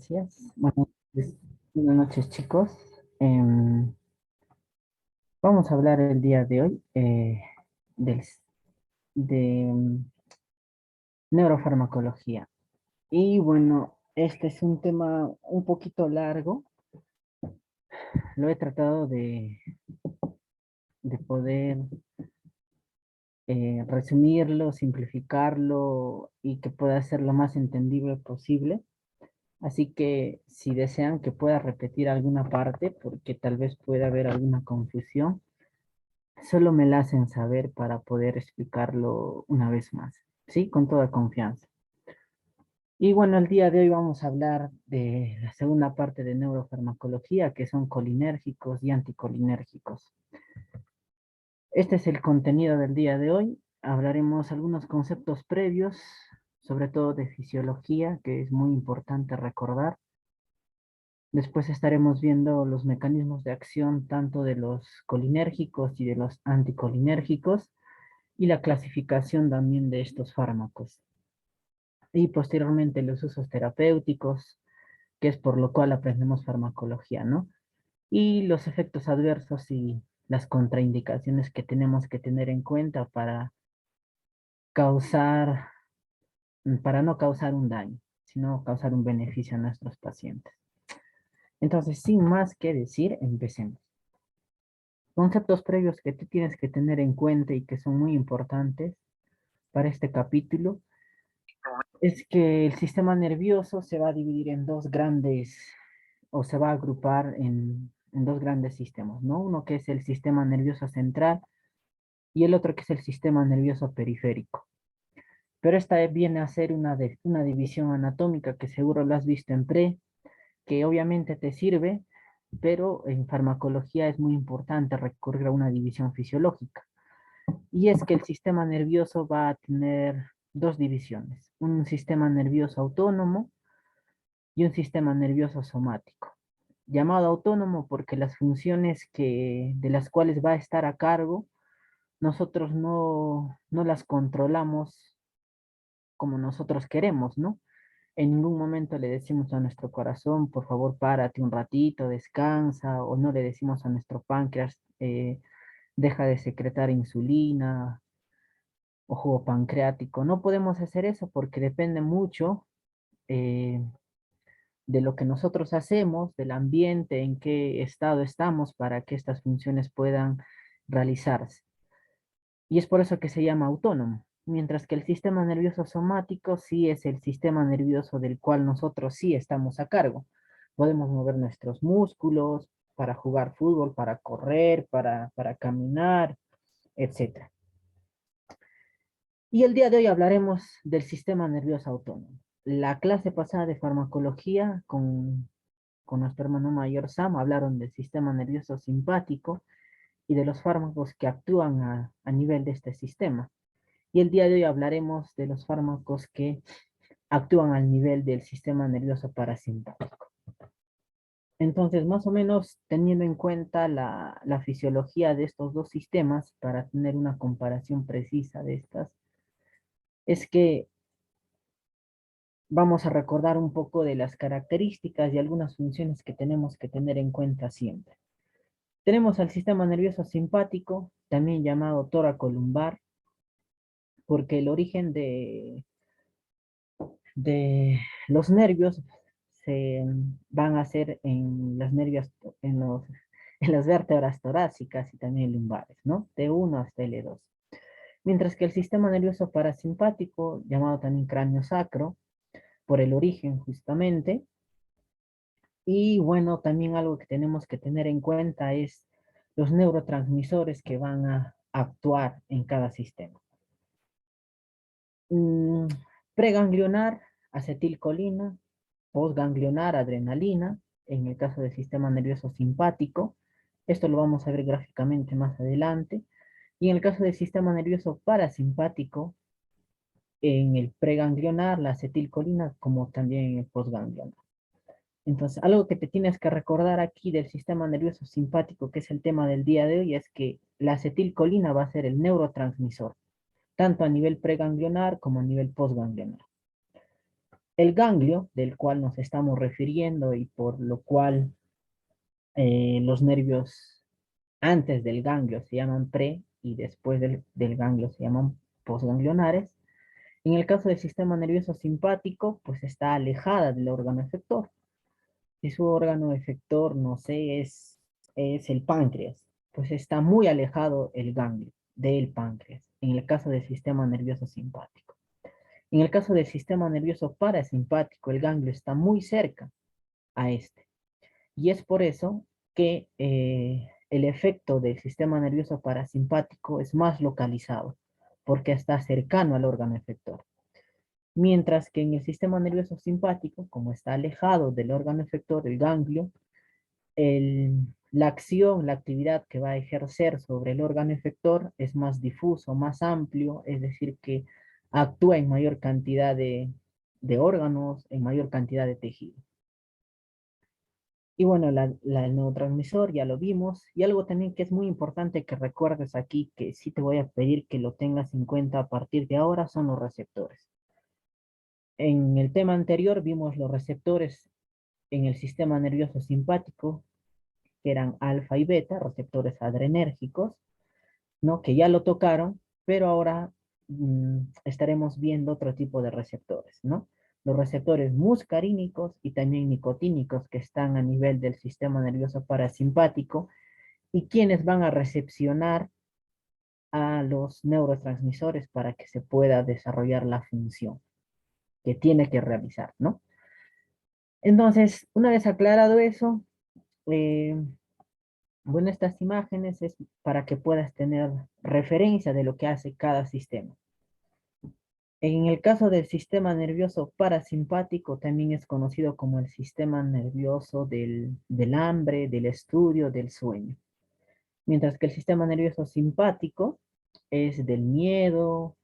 Gracias. Buenas noches, chicos. Vamos a hablar el día de hoy del- de neurofarmacología. Y bueno, este es un tema un poquito largo. Lo he tratado de poder resumirlo, simplificarlo y que pueda ser lo más entendible posible. Así que si desean que pueda repetir alguna parte, porque tal vez pueda haber alguna confusión, solo me la hacen saber para poder explicarlo una vez más, ¿sí? Con toda confianza. Y bueno, el día de hoy vamos a hablar de la segunda parte de neurofarmacología, que son colinérgicos y anticolinérgicos. Este es el contenido del día de hoy. Hablaremos algunos conceptos previos, sobre todo de fisiología, que es muy importante recordar. Después estaremos viendo los mecanismos de acción tanto de los colinérgicos y de los anticolinérgicos y la clasificación también de estos fármacos. Y posteriormente los usos terapéuticos, que es por lo cual aprendemos farmacología, ¿no? Y los efectos adversos y las contraindicaciones que tenemos que tener en cuenta causar, para no causar un daño, sino causar un beneficio a nuestros pacientes. Entonces, sin más que decir, empecemos. Conceptos previos que tú tienes que tener en cuenta y que son muy importantes para este capítulo es que el sistema nervioso se va a dividir en dos grandes, o se va a agrupar en dos grandes sistemas, ¿no? Uno que es el sistema nervioso central y el otro que es el sistema nervioso periférico. Pero esta viene a ser una división anatómica que seguro lo has visto en pre, que obviamente te sirve, pero en farmacología es muy importante recurrir a una división fisiológica. Y es que el sistema nervioso va a tener dos divisiones, un sistema nervioso autónomo y un sistema nervioso somático. Llamado autónomo porque las funciones de las cuales va a estar a cargo, nosotros no las controlamos como nosotros queremos, ¿no? En ningún momento le decimos a nuestro corazón, por favor, párate un ratito, descansa, o no le decimos a nuestro páncreas, deja de secretar insulina o jugo pancreático. No podemos hacer eso porque depende mucho eh, de lo que nosotros hacemos, del ambiente, en qué estado estamos para que estas funciones puedan realizarse. Y es por eso que se llama autónomo. Mientras que el sistema nervioso somático sí es el sistema nervioso del cual nosotros sí estamos a cargo. Podemos mover nuestros músculos para jugar fútbol, para correr, para caminar, etc. Y el día de hoy hablaremos del sistema nervioso autónomo. La clase pasada de farmacología con nuestro hermano mayor Sam hablaron del sistema nervioso simpático y de los fármacos que actúan a nivel de este sistema. Y el día de hoy hablaremos de los fármacos que actúan al nivel del sistema nervioso parasimpático. Entonces, más o menos teniendo en cuenta la fisiología de estos dos sistemas para tener una comparación precisa de estas, es que vamos a recordar un poco de las características y algunas funciones que tenemos que tener en cuenta siempre. Tenemos al sistema nervioso simpático, también llamado tóraco-lumbar, porque el origen de los nervios se van a hacer en las nervios, en los, en las vértebras torácicas y también lumbares, ¿no? T1 hasta L2. Mientras que el sistema nervioso parasimpático, llamado también cráneo sacro, por el origen justamente, y bueno, también algo que tenemos que tener en cuenta es los neurotransmisores que van a actuar en cada sistema. Mm, preganglionar, acetilcolina, postganglionar, adrenalina, en el caso del sistema nervioso simpático. Esto lo vamos a ver gráficamente más adelante. Y en el caso del sistema nervioso parasimpático, en el preganglionar, la acetilcolina, como también en el postganglionar. Entonces, algo que te tienes que recordar aquí del sistema nervioso simpático, que es el tema del día de hoy, es que la acetilcolina va a ser el neurotransmisor, tanto a nivel preganglionar como a nivel postganglionar. El ganglio, del cual nos estamos refiriendo y por lo cual los nervios antes del ganglio se llaman pre y después del ganglio se llaman postganglionares. En el caso del sistema nervioso simpático, pues está alejada del órgano efector. Si su órgano efector, no sé, es el páncreas, pues está muy alejado el ganglio del páncreas, en el caso del sistema nervioso simpático. En el caso del sistema nervioso parasimpático, el ganglio está muy cerca a este. Y es por eso que el efecto del sistema nervioso parasimpático es más localizado, porque está cercano al órgano efector. Mientras que en el sistema nervioso simpático, como está alejado del órgano efector, el ganglio, la acción, la actividad que va a ejercer sobre el órgano efector es más difuso, más amplio, es decir, que actúa en mayor cantidad de órganos, en mayor cantidad de tejido. Y bueno, el neurotransmisor ya lo vimos. Y algo también que es muy importante que recuerdes aquí, que sí te voy a pedir que lo tengas en cuenta a partir de ahora, son los receptores. En el tema anterior vimos los receptores en el sistema nervioso simpático, que eran alfa y beta, receptores adrenérgicos, ¿no? Que ya lo tocaron, pero ahora estaremos viendo otro tipo de receptores, ¿no? Los receptores muscarínicos y también nicotínicos que están a nivel del sistema nervioso parasimpático y quienes van a recepcionar a los neurotransmisores para que se pueda desarrollar la función que tiene que realizar, ¿no? Entonces, una vez aclarado eso, eh, bueno, estas imágenes es para que puedas tener referencia de lo que hace cada sistema. En el caso del sistema nervioso parasimpático, también es conocido como el sistema nervioso del hambre, del estudio, del sueño. Mientras que el sistema nervioso simpático es del miedo,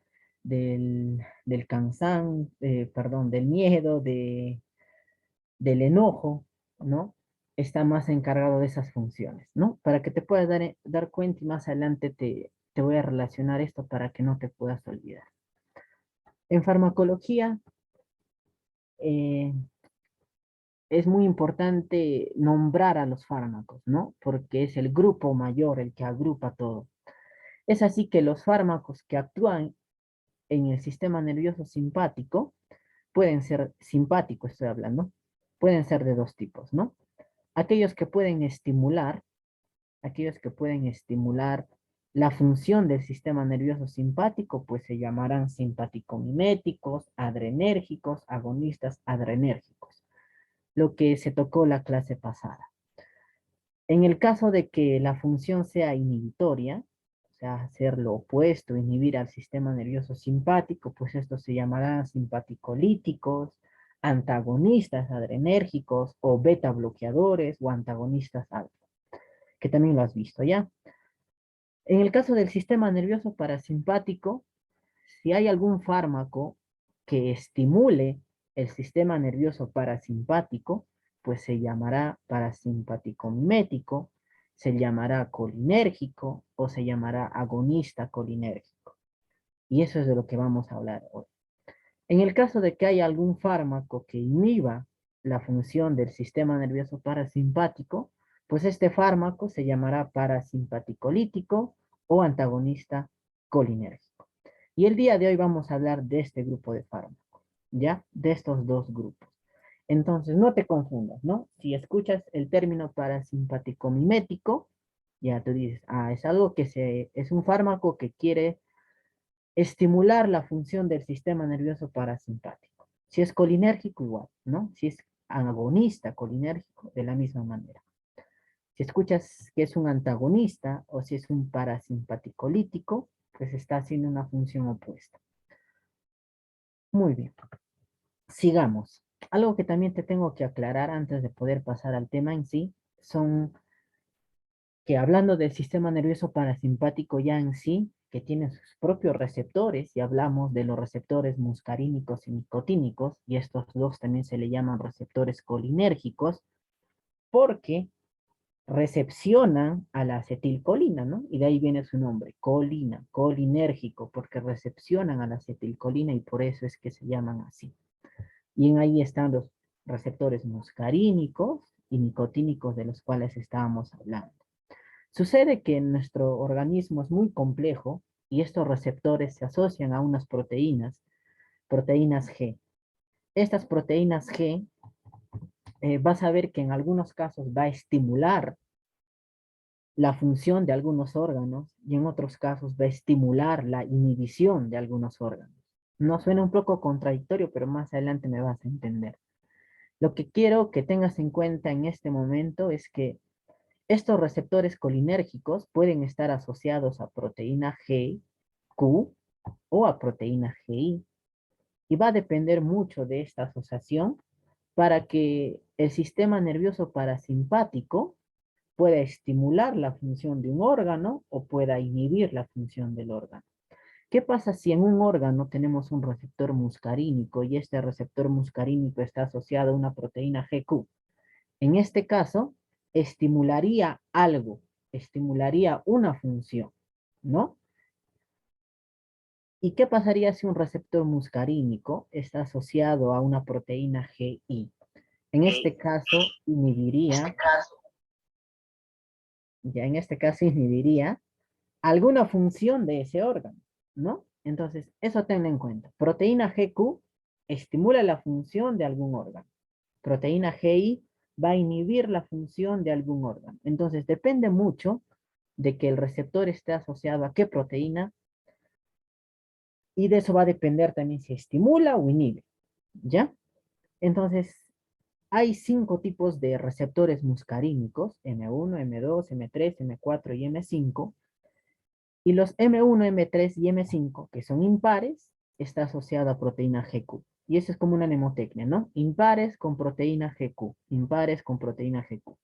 del cansancio, perdón, del miedo, del enojo, ¿no? Está más encargado de esas funciones, ¿no? Para que te puedas dar cuenta y más adelante te voy a relacionar esto para que no te puedas olvidar. En farmacología eh, es muy importante nombrar a los fármacos, ¿no? Porque es el grupo mayor el que agrupa todo. Es así que los fármacos que actúan en el sistema nervioso simpático pueden ser simpáticos, estoy hablando, pueden ser de dos tipos, ¿no? Aquellos que pueden estimular, aquellos que pueden estimular la función del sistema nervioso simpático, pues se llamarán simpaticomiméticos, adrenérgicos, agonistas adrenérgicos, lo que se tocó la clase pasada. En el caso de que la función sea inhibitoria, o sea, hacer lo opuesto, inhibir al sistema nervioso simpático, pues esto se llamará simpaticolíticos, antagonistas adrenérgicos o beta bloqueadores o antagonistas alfa, que también lo has visto ya. En el caso del sistema nervioso parasimpático, si hay algún fármaco que estimule el sistema nervioso parasimpático, pues se llamará parasimpaticomimético, se llamará colinérgico o se llamará agonista colinérgico. Y eso es de lo que vamos a hablar hoy. En el caso de que haya algún fármaco que inhiba la función del sistema nervioso parasimpático, pues este fármaco se llamará parasimpaticolítico o antagonista colinérgico. Y el día de hoy vamos a hablar de este grupo de fármacos, ¿ya? De estos dos grupos. Entonces, no te confundas, ¿no? Si escuchas el término parasimpaticomimético, ya tú dices, es algo es un fármaco que quiere estimular la función del sistema nervioso parasimpático. Si es colinérgico, igual, ¿no? Si es agonista colinérgico, de la misma manera. Si escuchas que es un antagonista o si es un parasimpaticolítico, pues está haciendo una función opuesta. Muy bien. Sigamos. Algo que también te tengo que aclarar antes de poder pasar al tema en sí, son que hablando del sistema nervioso parasimpático ya en sí, que tiene sus propios receptores, y hablamos de los receptores muscarínicos y nicotínicos, y estos dos también se le llaman receptores colinérgicos, porque recepcionan a la acetilcolina, ¿no? Y de ahí viene su nombre, colina, colinérgico, porque recepcionan a la acetilcolina y por eso es que se llaman así. Y en ahí están los receptores muscarínicos y nicotínicos de los cuales estábamos hablando. Sucede que nuestro organismo es muy complejo y estos receptores se asocian a unas proteínas G. Estas proteínas G, vas a ver que en algunos casos va a estimular la función de algunos órganos y en otros casos va a estimular la inhibición de algunos órganos. No suena un poco contradictorio, pero más adelante me vas a entender. Lo que quiero que tengas en cuenta en este momento es que estos receptores colinérgicos pueden estar asociados a proteína G, Q o a proteína GI. Y va a depender mucho de esta asociación para que el sistema nervioso parasimpático pueda estimular la función de un órgano o pueda inhibir la función del órgano. ¿Qué pasa si en un órgano tenemos un receptor muscarínico y este receptor muscarínico está asociado a una proteína GQ? En este caso, estimularía algo, estimularía una función, ¿no? ¿Y qué pasaría si un receptor muscarínico está asociado a una proteína GI? En este caso, en este caso inhibiría alguna función de ese órgano, ¿no? Entonces, eso tenlo en cuenta. Proteína GQ estimula la función de algún órgano. Proteína GI va a inhibir la función de algún órgano. Entonces, depende mucho de que el receptor esté asociado a qué proteína y de eso va a depender también si estimula o inhibe, ¿ya? Entonces, hay 5 tipos de receptores muscarínicos, M1, M2, M3, M4 y M5, y los M1, M3 y M5, que son impares, está asociado a proteína GQ. Y eso es como una mnemotecnia, ¿no? Impares con proteína GQ, impares con proteína GQ.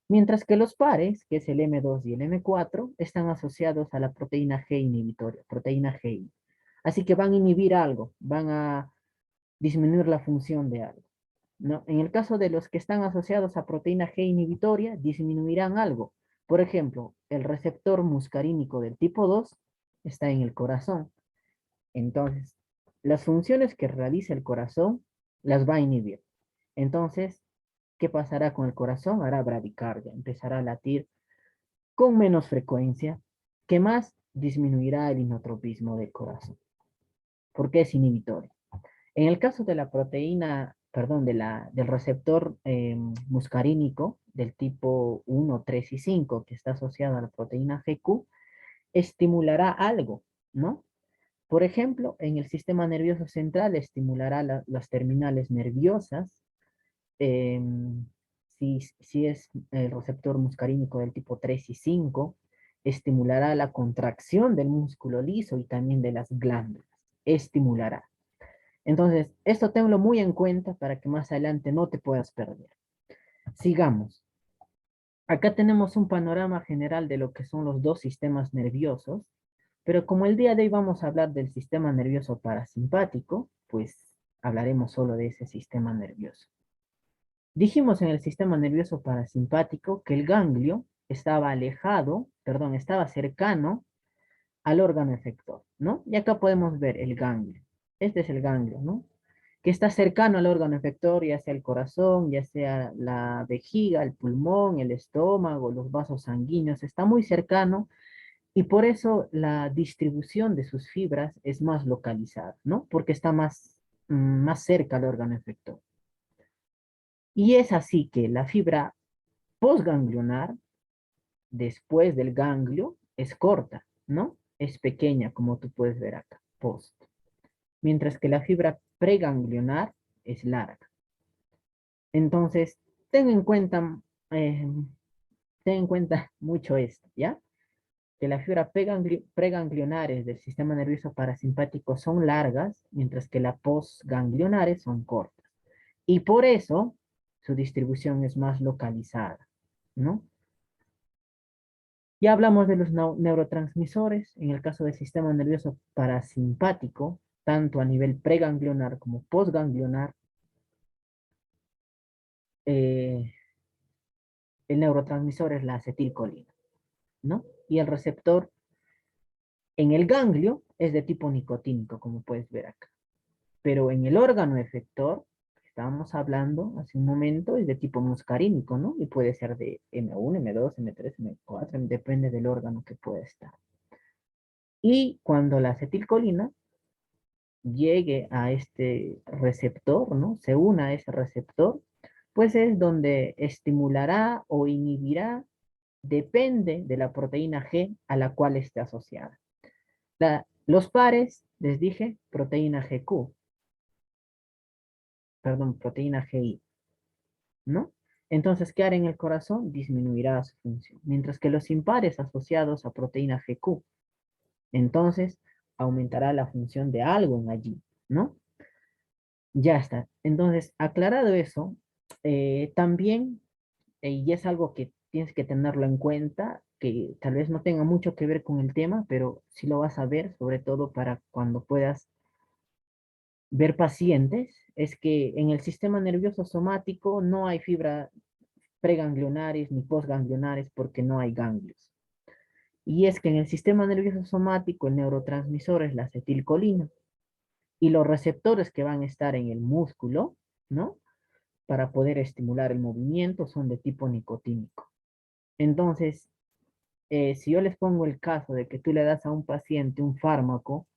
Mientras que los pares, que es el M2 y el M4, están asociados a la proteína G inhibitoria, proteína GI. Así que van a inhibir algo, van a disminuir la función de algo, ¿no? En el caso de los que están asociados a proteína G inhibitoria, disminuirán algo. Por ejemplo, el receptor muscarínico del tipo 2 está en el corazón. Entonces, las funciones que realiza el corazón las va a inhibir. Entonces, ¿qué pasará con el corazón? Hará bradicardia, empezará a latir con menos frecuencia, que más disminuirá el inotropismo del corazón, porque es inhibitorio. En el caso de la proteína, perdón, del receptor muscarínico del tipo 1, 3 y 5, que está asociado a la proteína GQ, estimulará algo, ¿no? Por ejemplo, en el sistema nervioso central estimulará las terminales nerviosas. Si es el receptor muscarínico del tipo 3 y 5, estimulará la contracción del músculo liso y también de las glándulas. Estimulará. Entonces, esto tenlo muy en cuenta para que más adelante no te puedas perder. Sigamos. Acá tenemos un panorama general de lo que son los dos sistemas nerviosos, pero como el día de hoy vamos a hablar del sistema nervioso parasimpático, pues hablaremos solo de ese sistema nervioso. Dijimos en el sistema nervioso parasimpático que el ganglio estaba alejado, perdón, estaba cercano al órgano efector, ¿no? Y acá podemos ver el ganglio. Este es el ganglio, ¿no? Que está cercano al órgano efector, ya sea el corazón, ya sea la vejiga, el pulmón, el estómago, los vasos sanguíneos, está muy cercano y por eso la distribución de sus fibras es más localizada, ¿no? Porque está más cerca al órgano efector. Y es así que la fibra postganglionar, después del ganglio, es corta, ¿no? Es pequeña, como tú puedes ver acá, post. Mientras que la fibra preganglionar es larga. Entonces, ten en cuenta, eh, ten en cuenta mucho esto, ¿ya? Que las fibras preganglionares del sistema nervioso parasimpático son largas, mientras que las postganglionares son cortas. Y por eso su distribución es más localizada, ¿no? Ya hablamos de los neurotransmisores, en el caso del sistema nervioso parasimpático, tanto a nivel preganglionar como postganglionar, eh, el neurotransmisor es la acetilcolina, ¿no? Y el receptor en el ganglio es de tipo nicotínico, como puedes ver acá. Pero en el órgano efector, estábamos hablando hace un momento, es de tipo muscarínico, ¿no? Y puede ser de M1, M2, M3, M4, depende del órgano que pueda estar. Y cuando la acetilcolina llegue a este receptor, ¿no? Se una a ese receptor, pues es donde estimulará o inhibirá, depende de la proteína G a la cual esté asociada. Los pares, les dije, proteína GQ, perdón, proteína GI, ¿no? Entonces, ¿qué hará en el corazón? Disminuirá su función. Mientras que los impares asociados a proteína GQ, entonces aumentará la función de algo en allí, ¿no? Ya está. Entonces, aclarado eso, también, y es algo que tienes que tenerlo en cuenta, que tal vez no tenga mucho que ver con el tema, pero sí lo vas a ver, sobre todo para cuando puedas ver pacientes, es que en el sistema nervioso somático no hay fibra preganglionares ni postganglionares porque no hay ganglios. Y es que en el sistema nervioso somático el neurotransmisor es la acetilcolina y los receptores que van a estar en el músculo, ¿no? Para poder estimular el movimiento son de tipo nicotínico. Entonces, si yo les pongo el caso de que tú le das a un paciente un fármaco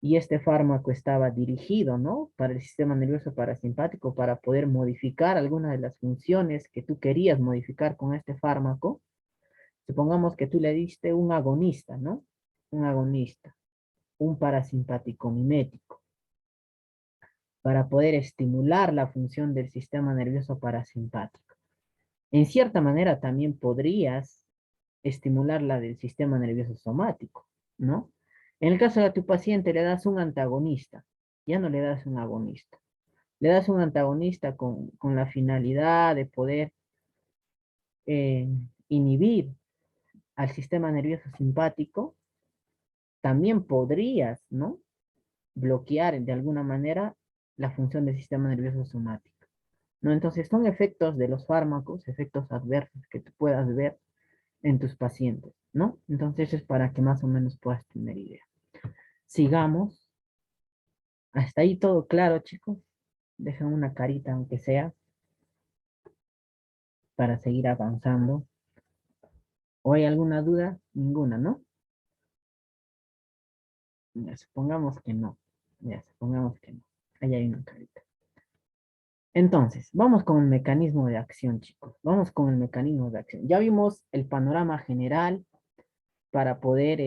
y este fármaco estaba dirigido, ¿no? Para el sistema nervioso parasimpático, para poder modificar alguna de las funciones que tú querías modificar con este fármaco, supongamos que tú le diste un agonista, ¿no? Un agonista, un parasimpático mimético, para poder estimular la función del sistema nervioso parasimpático. En cierta manera también podrías estimular la del sistema nervioso somático, ¿no? En el caso de tu paciente le das un antagonista, ya no le das un agonista. Le das un antagonista con la finalidad de poder eh, inhibir al sistema nervioso simpático, también podrías, ¿no? Bloquear de alguna manera la función del sistema nervioso somático, ¿no? Entonces son efectos de los fármacos, efectos adversos que tú puedas ver en tus pacientes, ¿no? Entonces es para que más o menos puedas tener idea. Sigamos. Hasta ahí todo claro, chicos. Dejen una carita, aunque sea, para seguir avanzando. ¿O hay alguna duda? Ninguna, ¿no? Ya, supongamos que no. Ya, supongamos que no. Ahí hay una carita. Entonces, vamos con el mecanismo de acción, chicos. Vamos con el mecanismo de acción. Ya vimos el panorama general para poder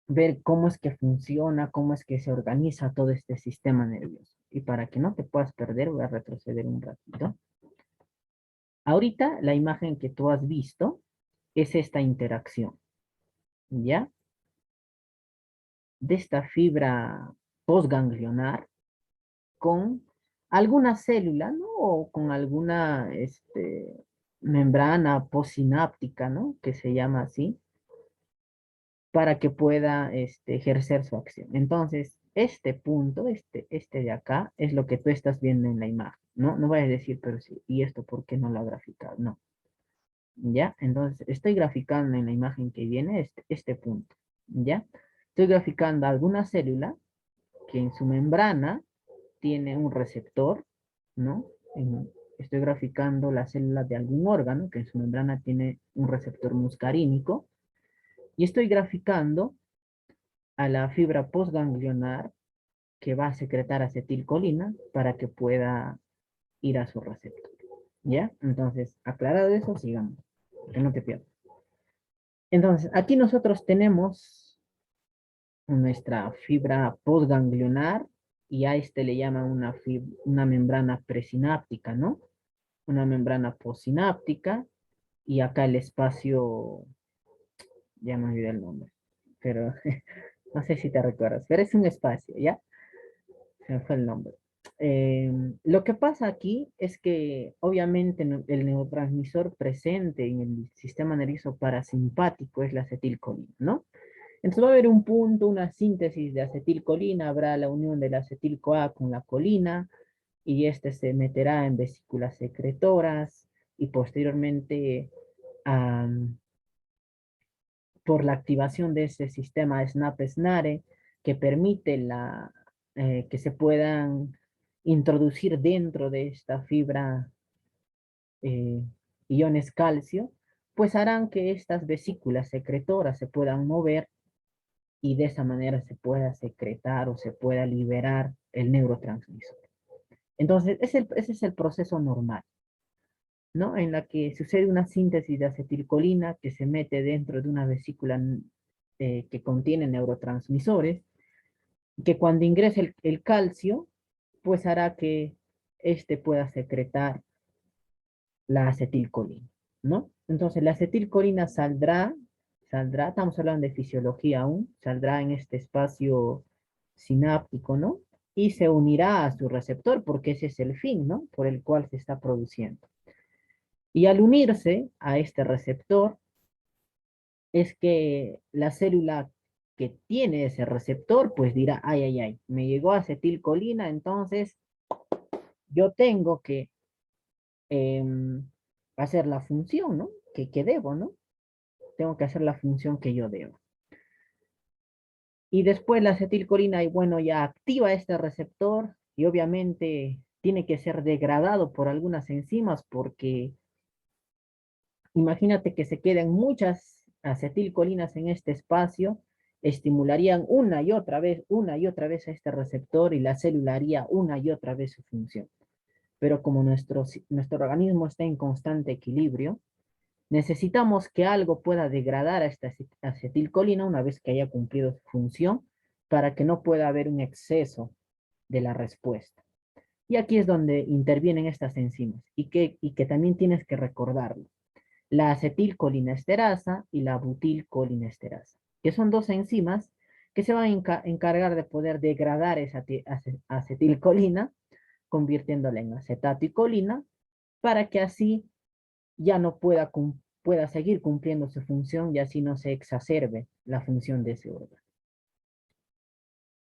ver cómo es que funciona, cómo es que se organiza todo este sistema nervioso. Y para que no te puedas perder, voy a retroceder un ratito. Ahorita la imagen que tú has visto es esta interacción, ¿ya? De esta fibra postganglionar con alguna célula, ¿no? O con alguna membrana postsináptica, ¿no? Que se llama así, para que pueda ejercer su acción. Entonces, este punto, este de acá, es lo que tú estás viendo en la imagen, ¿no? No vayas a decir, pero sí, ¿y esto por qué no lo ha graficado? No. ¿Ya? Entonces, estoy graficando en la imagen que viene este punto, ¿ya? Estoy graficando alguna célula que en su membrana tiene un receptor, ¿no? Estoy graficando la célula de algún órgano que en su membrana tiene un receptor muscarínico y estoy graficando a la fibra postganglionar que va a secretar acetilcolina para que pueda ir a su receptor, ¿ya? Entonces, aclarado eso, sigamos, que no te pierdas. Entonces, aquí nosotros tenemos nuestra fibra postganglionar y a este le llaman una membrana presináptica, ¿no? Una membrana postsináptica y acá el espacio, ya me olvidé el nombre, pero no sé si te recuerdas, pero es un espacio, ¿ya? Se me fue el nombre. Lo que pasa aquí es que obviamente el neurotransmisor presente en el sistema nervioso parasimpático es la acetilcolina, ¿no? Entonces va a haber un punto, una síntesis de acetilcolina, habrá la unión de la acetil-CoA con la colina y este se meterá en vesículas secretoras y posteriormente por la activación de este sistema SNAP-SNARE que permite que se puedan introducir dentro de esta fibra eh, iones calcio, pues harán que estas vesículas secretoras se puedan mover y de esa manera se pueda secretar o se pueda liberar el neurotransmisor. Entonces, ese es el proceso normal, ¿no? En la que sucede una síntesis de acetilcolina que se mete dentro de una vesícula que contiene neurotransmisores, que cuando ingrese el calcio, pues hará que éste pueda secretar la acetilcolina, ¿no? Entonces la acetilcolina saldrá, estamos hablando de fisiología aún, saldrá en este espacio sináptico, ¿no? Y se unirá a su receptor porque ese es el fin, ¿no? Por el cual se está produciendo. Y al unirse a este receptor, es que la célula que tiene ese receptor, pues dirá, ay, ay, ay, me llegó acetilcolina, entonces yo tengo que hacer la función, ¿no? Que debo, ¿no? Tengo que hacer la función que yo debo. Y después la acetilcolina, y bueno, ya activa este receptor y obviamente tiene que ser degradado por algunas enzimas porque imagínate que se queden muchas acetilcolinas en este espacio, estimularían una y otra vez a este receptor y la célula haría una y otra vez su función. Pero como nuestro organismo está en constante equilibrio, necesitamos que algo pueda degradar a esta acetilcolina una vez que haya cumplido su función para que no pueda haber un exceso de la respuesta. Y aquí es donde intervienen estas enzimas y que también tienes que recordarlo. La acetilcolinesterasa y la butilcolinesterasa, que son dos enzimas que se van a encargar de poder degradar esa acetilcolina, convirtiéndola en acetato y colina, para que así ya no pueda seguir cumpliendo su función y así no se exacerbe la función de ese órgano.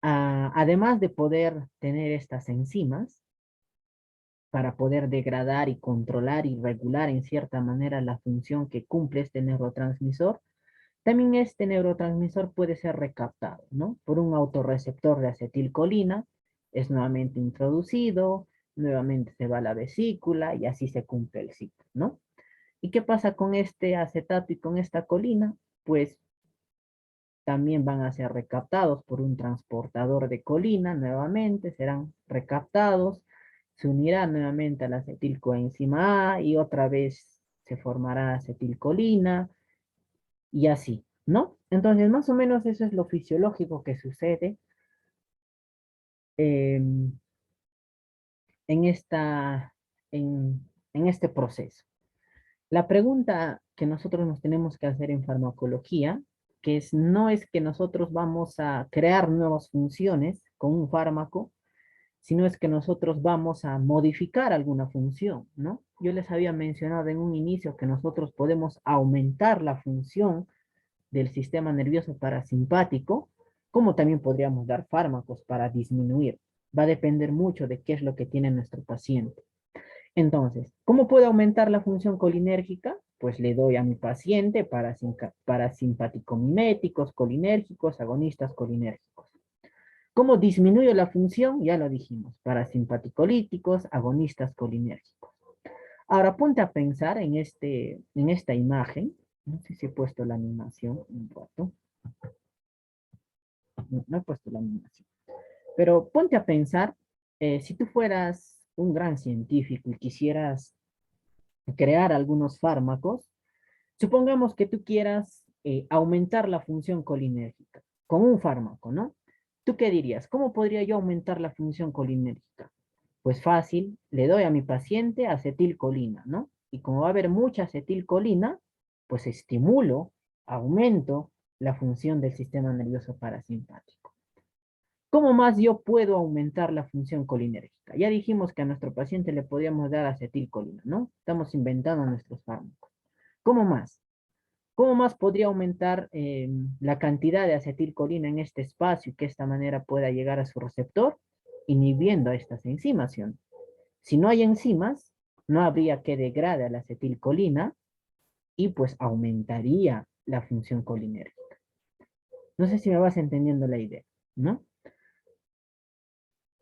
Además de poder tener estas enzimas, para poder degradar y controlar y regular en cierta manera la función que cumple este neurotransmisor, también este neurotransmisor puede ser recaptado, ¿no? Por un autorreceptor de acetilcolina, es nuevamente introducido, nuevamente se va a la vesícula y así se cumple el ciclo, ¿no? ¿Y qué pasa con este acetato y con esta colina? Pues también van a ser recaptados por un transportador de colina, nuevamente serán recaptados, se unirá nuevamente a la acetilcoenzima A y otra vez se formará acetilcolina y así, ¿no? Entonces, más o menos eso es lo fisiológico que sucede em, en, esta, en este proceso. La pregunta que nosotros nos tenemos que hacer en farmacología, no es que nosotros vamos a crear nuevas funciones con un fármaco, sino es que nosotros vamos a modificar alguna función, ¿no? Yo les había mencionado en un inicio que nosotros podemos aumentar la función del sistema nervioso parasimpático, como también podríamos dar fármacos para disminuir. Va a depender mucho de qué es lo que tiene nuestro paciente. Entonces, ¿cómo puedo aumentar la función colinérgica? Pues le doy a mi paciente parasimpático-miméticos, colinérgicos, agonistas colinérgicos. ¿Cómo disminuyo la función? Ya lo dijimos, parasimpaticolíticos, agonistas colinérgicos. Ahora ponte a pensar en esta imagen. No sé si he puesto la animación un rato. No, no he puesto la animación. Pero ponte a pensar, si tú fueras un gran científico y quisieras crear algunos fármacos, supongamos que tú quieras aumentar la función colinérgica con un fármaco, ¿no? ¿Tú qué dirías? ¿Cómo podría yo aumentar la función colinérgica? Pues fácil, le doy a mi paciente acetilcolina, ¿no? Y como va a haber mucha acetilcolina, pues estimulo, aumento la función del sistema nervioso parasimpático. ¿Cómo más yo puedo aumentar la función colinérgica? Ya dijimos que a nuestro paciente le podríamos dar acetilcolina, ¿no? Estamos inventando nuestros fármacos. ¿Cómo más? ¿Cómo más podría aumentar la cantidad de acetilcolina en este espacio y que de esta manera pueda llegar a su receptor, inhibiendo a estas enzimas? ¿Sí? Si no hay enzimas, no habría que degradar la acetilcolina y pues aumentaría la función colinérgica. No sé si me vas entendiendo la idea. ¿no?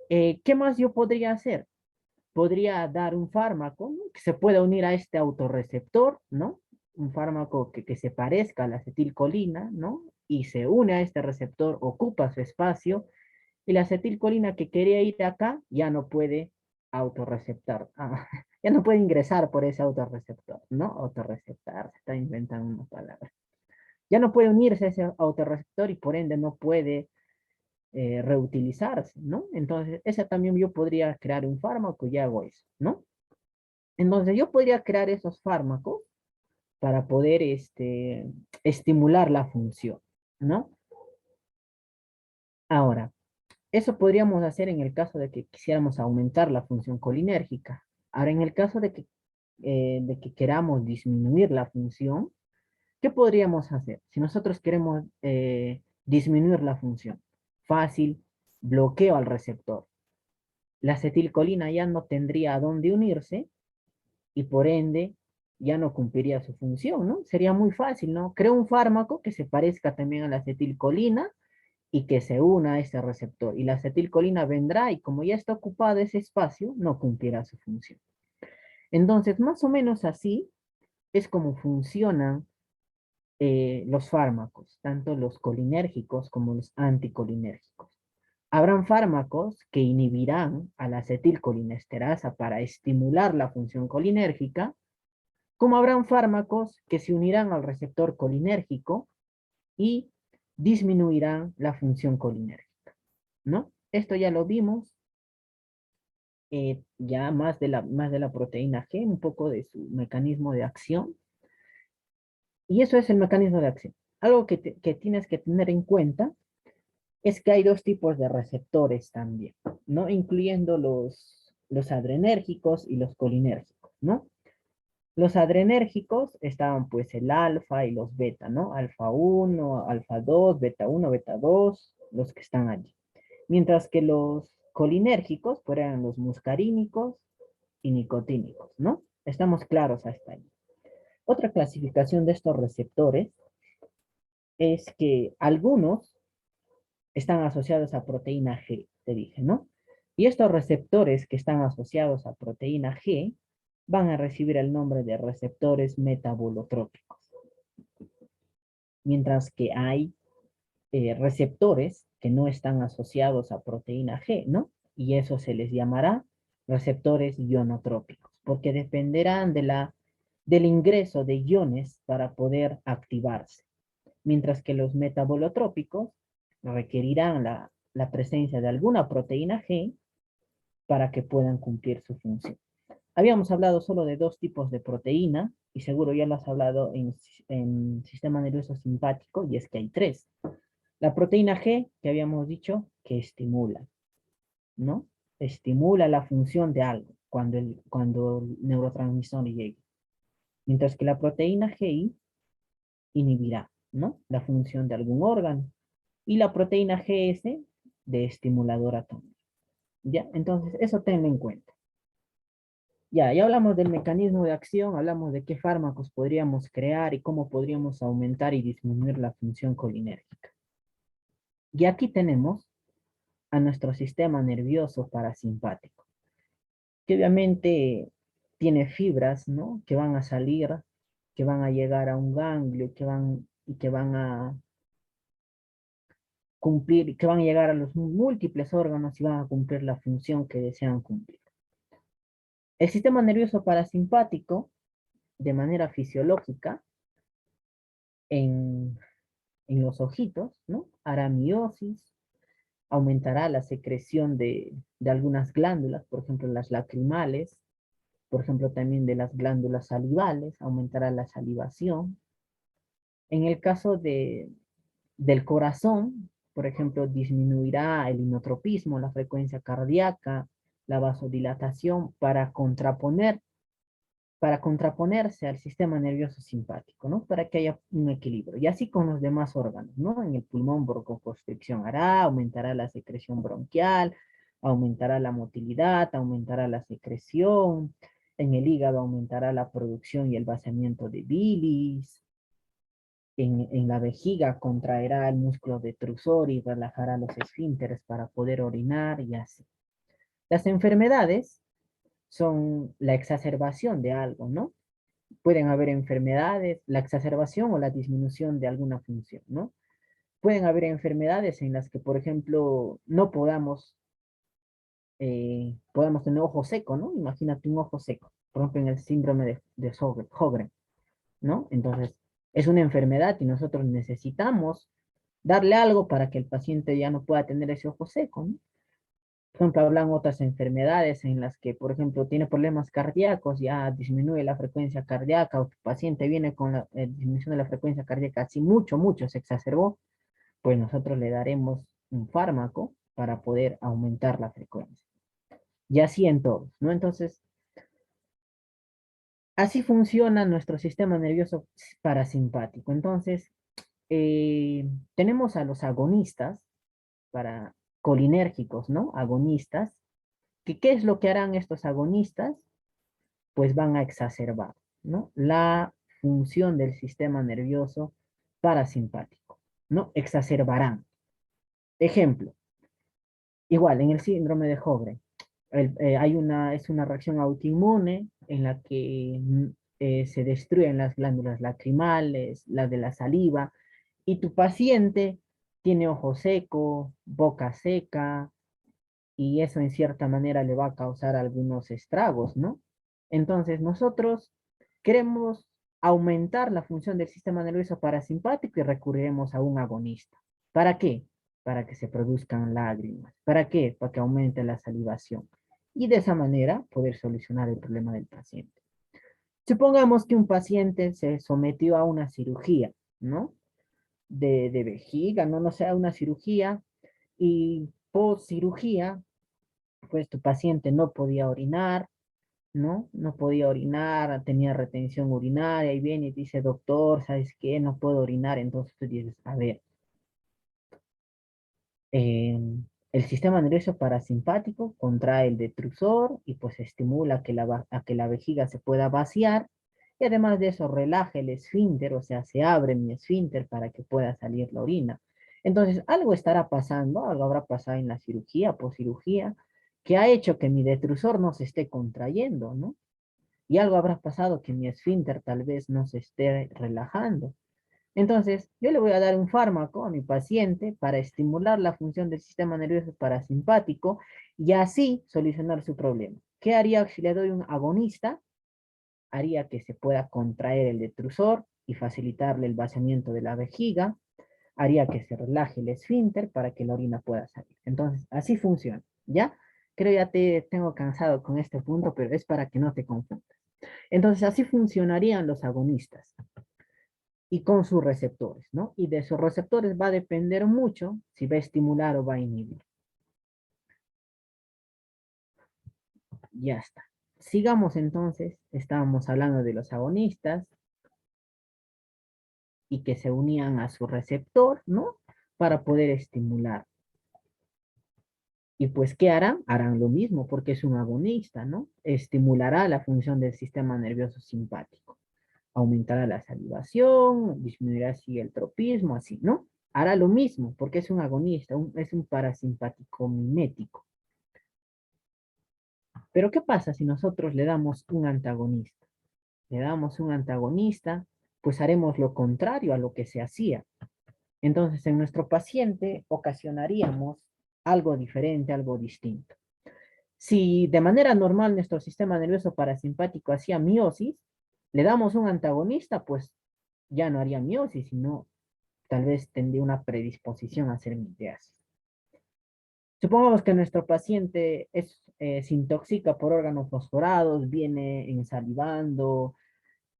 ¿Qué más yo podría hacer? Podría dar un fármaco, ¿no?, que se pueda unir a este autorreceptor, ¿no? Un fármaco que se parezca a la acetilcolina, ¿no? Y se une a este receptor, ocupa su espacio, y la acetilcolina que quería ir acá ya no puede autorreceptar, ya no puede ingresar por ese autorreceptor, ¿no? Autorreceptar, se está inventando una palabra. Ya no puede unirse a ese autorreceptor y por ende no puede reutilizarse, ¿no? Entonces, esa también yo podría crear un fármaco y hago eso, ¿no? Entonces, yo podría crear esos fármacos para poder estimular la función, ¿no? Ahora, eso podríamos hacer en el caso de que quisiéramos aumentar la función colinérgica. Ahora, en el caso de que queramos disminuir la función, ¿qué podríamos hacer? Si nosotros queremos disminuir la función, fácil, bloqueo al receptor. La acetilcolina ya no tendría a dónde unirse y por ende ya no cumpliría su función, ¿no? Sería muy fácil, ¿no? Creo un fármaco que se parezca también a la acetilcolina y que se una a ese receptor. Y la acetilcolina vendrá y como ya está ocupado ese espacio, no cumplirá su función. Entonces, más o menos así es como funcionan los fármacos, tanto los colinérgicos como los anticolinérgicos. Habrán fármacos que inhibirán a la acetilcolinesterasa para estimular la función colinérgica, como habrán fármacos que se unirán al receptor colinérgico y disminuirán la función colinérgica, ¿no? Esto ya lo vimos, ya más de la proteína G, un poco de su mecanismo de acción, y eso es el mecanismo de acción. Algo que tienes que tener en cuenta es que hay dos tipos de receptores también, ¿no? Incluyendo los adrenérgicos y los colinérgicos, ¿no? Los adrenérgicos estaban pues el alfa y los beta, ¿no? Alfa 1, alfa 2, beta 1, beta 2, los que están allí. Mientras que los colinérgicos pues eran los muscarínicos y nicotínicos, ¿no? Estamos claros hasta ahí. Otra clasificación de estos receptores es que algunos están asociados a proteína G, te dije, ¿no? Y estos receptores que están asociados a proteína G van a recibir el nombre de receptores metabolotrópicos. Mientras que hay receptores que no están asociados a proteína G, ¿no? Y eso se les llamará receptores ionotrópicos, porque dependerán del ingreso de iones para poder activarse. Mientras que los metabolotrópicos requerirán la presencia de alguna proteína G para que puedan cumplir su función. Habíamos hablado solo de dos tipos de proteína, y seguro ya lo has hablado en sistema nervioso simpático, y es que hay tres. La proteína G, que habíamos dicho, que estimula, ¿no? Estimula la función de algo cuando el neurotransmisor llegue. Mientras que la proteína GI inhibirá, ¿no?, la función de algún órgano. Y la proteína GS de estimulador atómico. ¿Ya? Entonces, eso tenlo en cuenta. Ya hablamos del mecanismo de acción, hablamos de qué fármacos podríamos crear y cómo podríamos aumentar y disminuir la función colinérgica. Y aquí tenemos a nuestro sistema nervioso parasimpático, que obviamente tiene fibras, ¿no?, que van a salir, que van a llegar a un ganglio, que van a cumplir, que van a llegar a los múltiples órganos y van a cumplir la función que desean cumplir. El sistema nervioso parasimpático, de manera fisiológica, en, en los ojitos, ¿no?, hará miosis, aumentará la secreción de algunas glándulas, por ejemplo, las lacrimales, por ejemplo, también de las glándulas salivales, aumentará la salivación. En el caso del corazón, por ejemplo, disminuirá el inotropismo, la frecuencia cardíaca, la vasodilatación para contraponerse al sistema nervioso simpático, ¿no? Para que haya un equilibrio. Y así con los demás órganos, ¿no? En el pulmón broncoconstricción hará, aumentará la secreción bronquial, aumentará la motilidad, aumentará la secreción, en el hígado aumentará la producción y el vaciamiento de bilis, en la vejiga contraerá el músculo detrusor y relajará los esfínteres para poder orinar y así. Las enfermedades son la exacerbación de algo, ¿no? Pueden haber enfermedades, la exacerbación o la disminución de alguna función, ¿no? Pueden haber enfermedades en las que, por ejemplo, no podamos tener ojo seco, ¿no? Imagínate un ojo seco, por ejemplo, en el síndrome de Sjögren, ¿no? Entonces, es una enfermedad y nosotros necesitamos darle algo para que el paciente ya no pueda tener ese ojo seco, ¿no? Por ejemplo, hablan otras enfermedades en las que, por ejemplo, tiene problemas cardíacos, ya disminuye la frecuencia cardíaca, o tu paciente viene con la disminución de la frecuencia cardíaca, así mucho, se exacerbó, pues nosotros le daremos un fármaco para poder aumentar la frecuencia. Y así en todos, ¿no? Entonces, así funciona nuestro sistema nervioso parasimpático. Entonces, tenemos a los agonistas, para colinérgicos, ¿no? Agonistas, que ¿qué es lo que harán estos agonistas? Pues van a exacerbar, ¿no? La función del sistema nervioso parasimpático, ¿no? Exacerbarán. Ejemplo, igual, en el síndrome de Sjögren, es una reacción autoinmune en la que se destruyen las glándulas lacrimales, las de la saliva, y tu paciente tiene ojo seco, boca seca, y eso en cierta manera le va a causar algunos estragos, ¿no? Entonces nosotros queremos aumentar la función del sistema nervioso parasimpático y recurriremos a un agonista. ¿Para qué? Para que se produzcan lágrimas. ¿Para qué? Para que aumente la salivación. Y de esa manera poder solucionar el problema del paciente. Supongamos que un paciente se sometió a una cirugía, ¿no? De vejiga, no sé, a una cirugía, y post cirugía pues tu paciente no podía orinar, ¿no? No podía orinar, tenía retención urinaria, y viene y dice, doctor, ¿sabes qué? No puedo orinar. Entonces tú dices, a ver, eh, el sistema nervioso parasimpático contrae el detrusor y pues estimula a que la vejiga se pueda vaciar, y además de eso relaja el esfínter, o sea, se abre mi esfínter para que pueda salir la orina. Entonces, algo estará pasando, algo habrá pasado en la cirugía, poscirugía, que ha hecho que mi detrusor no se esté contrayendo, ¿no? Y algo habrá pasado que mi esfínter tal vez no se esté relajando. Entonces, yo le voy a dar un fármaco a mi paciente para estimular la función del sistema nervioso parasimpático y así solucionar su problema. ¿Qué haría si le doy un agonista? Haría que se pueda contraer el detrusor y facilitarle el vaciamiento de la vejiga. Haría que se relaje el esfínter para que la orina pueda salir. Entonces, así funciona, ¿ya? Creo ya te tengo cansado con este punto, pero es para que no te confundas. Entonces, así funcionarían los agonistas y con sus receptores, ¿no? Y de esos receptores va a depender mucho si va a estimular o va a inhibir. Ya está. Sigamos entonces, estábamos hablando de los agonistas y que se unían a su receptor, ¿no? Para poder estimular. Y pues, ¿qué harán? Harán lo mismo porque es un agonista, ¿no? Estimulará la función del sistema nervioso simpático. Aumentará la salivación, disminuirá así el tropismo, así, ¿no? Hará lo mismo porque es un agonista, es un parasimpático mimético. Pero ¿qué pasa si nosotros le damos un antagonista? Le damos un antagonista, pues haremos lo contrario a lo que se hacía. Entonces, en nuestro paciente ocasionaríamos algo diferente, algo distinto. Si de manera normal nuestro sistema nervioso parasimpático hacía miosis, le damos un antagonista, pues ya no haría miosis, sino tal vez tendría una predisposición a hacer miteasis. Supongamos que nuestro paciente se intoxica por órganos fosforados, viene ensalivando,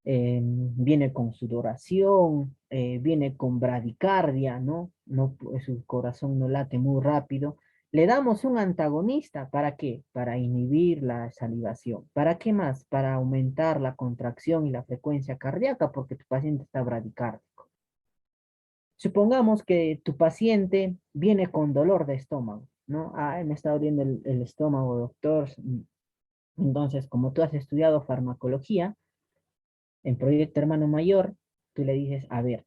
viene con sudoración, viene con bradicardia, ¿no? No, su corazón no late muy rápido. Le damos un antagonista, ¿para qué? Para inhibir la salivación. ¿Para qué más? Para aumentar la contracción y la frecuencia cardíaca, porque tu paciente está bradicárdico. Supongamos que tu paciente viene con dolor de estómago, ¿no? Ah, me está doliendo el estómago, doctor. Entonces, como tú has estudiado farmacología, en Proyecto Hermano Mayor, tú le dices, a ver,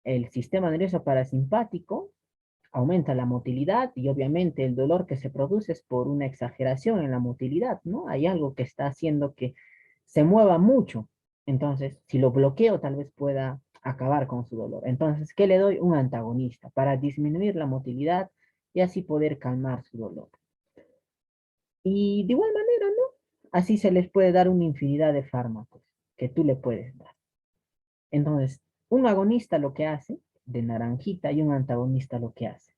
el sistema nervioso parasimpático, aumenta la motilidad y obviamente el dolor que se produce es por una exageración en la motilidad, ¿no? Hay algo que está haciendo que se mueva mucho. Entonces, si lo bloqueo, tal vez pueda acabar con su dolor. Entonces, ¿qué le doy? Un antagonista para disminuir la motilidad y así poder calmar su dolor. Y de igual manera, ¿no? Así se les puede dar una infinidad de fármacos que tú le puedes dar. Entonces, un agonista lo que hace, de naranjita, y un antagonista lo que hace.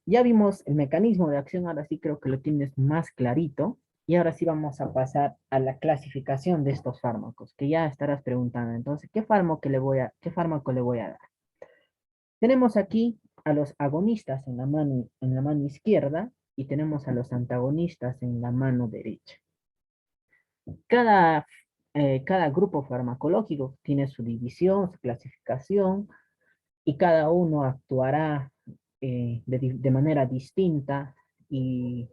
Ya vimos el mecanismo de acción, ahora sí creo que lo tienes más clarito. Y ahora sí vamos a pasar a la clasificación de estos fármacos, que ya estarás preguntando. Entonces, qué fármaco le voy a dar? Tenemos aquí a los agonistas en la mano izquierda y tenemos a los antagonistas en la mano derecha. Cada, cada grupo farmacológico tiene su división, su clasificación, y cada uno actuará de manera distinta y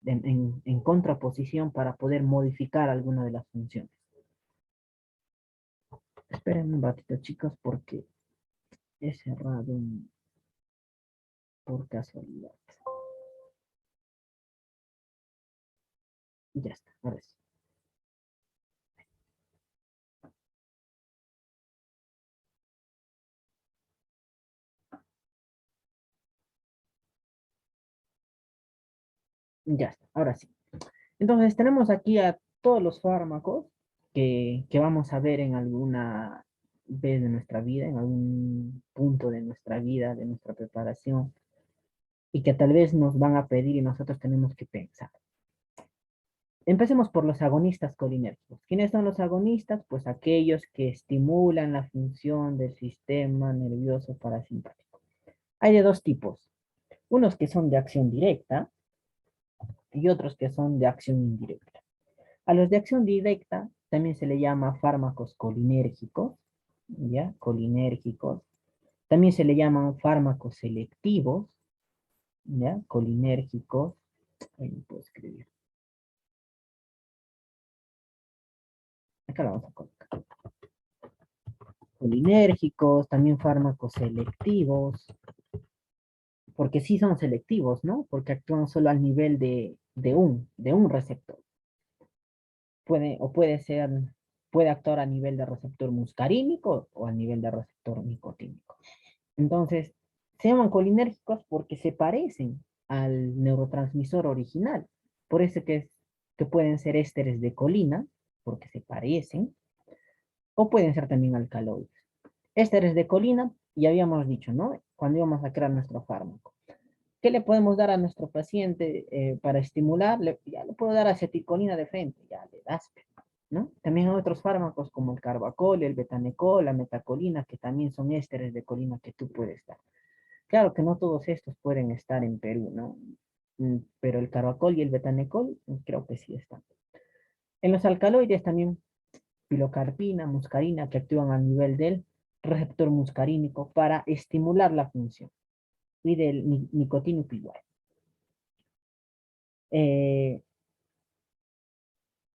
en contraposición para poder modificar alguna de las funciones. Esperen un ratito, chicos, porque he cerrado por casualidad. Ya está, ahora sí. Ya está, ahora sí. Entonces tenemos aquí a todos los fármacos que vamos a ver en alguna vez de nuestra vida, en algún punto de nuestra vida, de nuestra preparación, y que tal vez nos van a pedir y nosotros tenemos que pensar. Empecemos por los agonistas colinérgicos. ¿Quiénes son los agonistas? Pues aquellos que estimulan la función del sistema nervioso parasimpático. Hay de dos tipos. Unos que son de acción directa y otros que son de acción indirecta. A los de acción directa también se le llama fármacos colinérgicos, ¿ya? Colinérgicos. También se le llaman fármacos selectivos, ¿ya? Colinérgicos. Ahí lo puedo escribir. Acá lo vamos a colocar. Colinérgicos, también fármacos selectivos, porque sí son selectivos, ¿no? Porque actúan solo al nivel de un receptor. Puede actuar a nivel de receptor muscarínico o a nivel de receptor nicotínico. Entonces, se llaman colinérgicos porque se parecen al neurotransmisor original. Por eso que pueden ser ésteres de colina, porque se parecen, o pueden ser también alcaloides. Ésteres de colina, ya habíamos dicho, ¿no? Cuando íbamos a crear nuestro fármaco. ¿Qué le podemos dar a nuestro paciente para estimularle? Ya le puedo dar acetilcolina de frente, ya le das, ¿no? También hay otros fármacos como el carbacol, el betanecol, la metacolina, que también son ésteres de colina que tú puedes dar. Claro que no todos estos pueden estar en Perú, ¿no? Pero el carbacol y el betanecol creo que sí están. En los alcaloides también pilocarpina, muscarina, que actúan a nivel del receptor muscarínico para estimular la función y del nicotínico igual. Eh,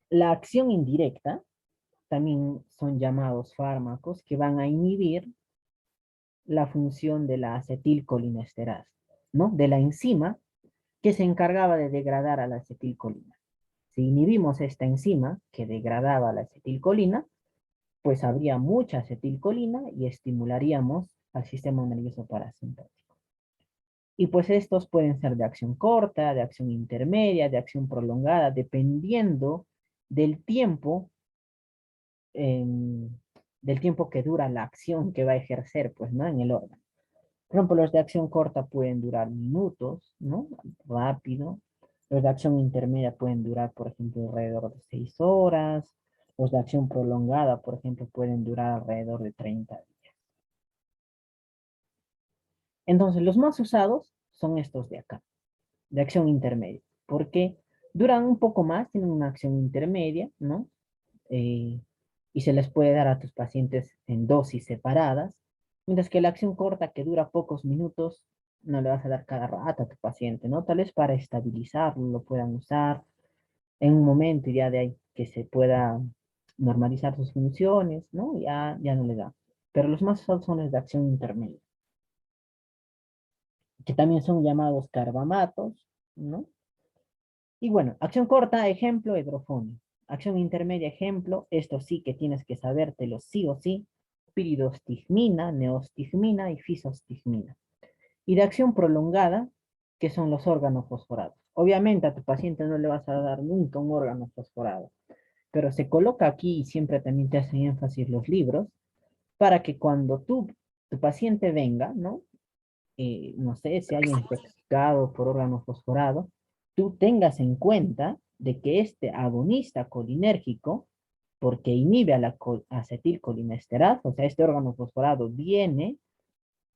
la acción indirecta también son llamados fármacos que van a inhibir la función de la acetilcolinesterasa, ¿no? De la enzima que se encargaba de degradar a la acetilcolina. Si inhibimos esta enzima que degradaba la acetilcolina, pues habría mucha acetilcolina y estimularíamos al sistema nervioso parasimpático. Y pues estos pueden ser de acción corta, de acción intermedia, de acción prolongada, dependiendo del tiempo, eh, del tiempo que dura la acción que va a ejercer, pues, ¿no? En el órgano. Por ejemplo, los de acción corta pueden durar minutos, ¿no? Rápido. Los de acción intermedia pueden durar, por ejemplo, alrededor de 6 horas. Los de acción prolongada, por ejemplo, pueden durar alrededor de 30 días. Entonces, los más usados son estos de acá, de acción intermedia, porque duran un poco más, tienen una acción intermedia, ¿no? Eh, y se les puede dar a tus pacientes en dosis separadas, mientras que la acción corta, que dura pocos minutos, no le vas a dar cada rato a tu paciente, ¿no? Tal vez para estabilizarlo, lo puedan usar en un momento y ya de ahí que se pueda normalizar sus funciones, ¿no? Ya no le da. pero los más usados son los de acción intermedia, que también son llamados carbamatos, ¿no? Y bueno, acción corta, ejemplo, hidrofonio. Acción intermedia, ejemplo, esto sí que tienes que sabértelo sí o sí, piridostigmina, neostigmina y fisostigmina. Y de acción prolongada, que son los órganos fosforados. Obviamente a tu paciente no le vas a dar nunca un órgano fosforado, pero se coloca aquí y siempre también te hacen énfasis los libros, para que cuando tu paciente venga, ¿no? No sé, se haya intoxicado por órgano fosforado, tú tengas en cuenta de que este agonista colinérgico, porque inhibe a la acetilcolinesterasa, o sea, este órgano fosforado viene,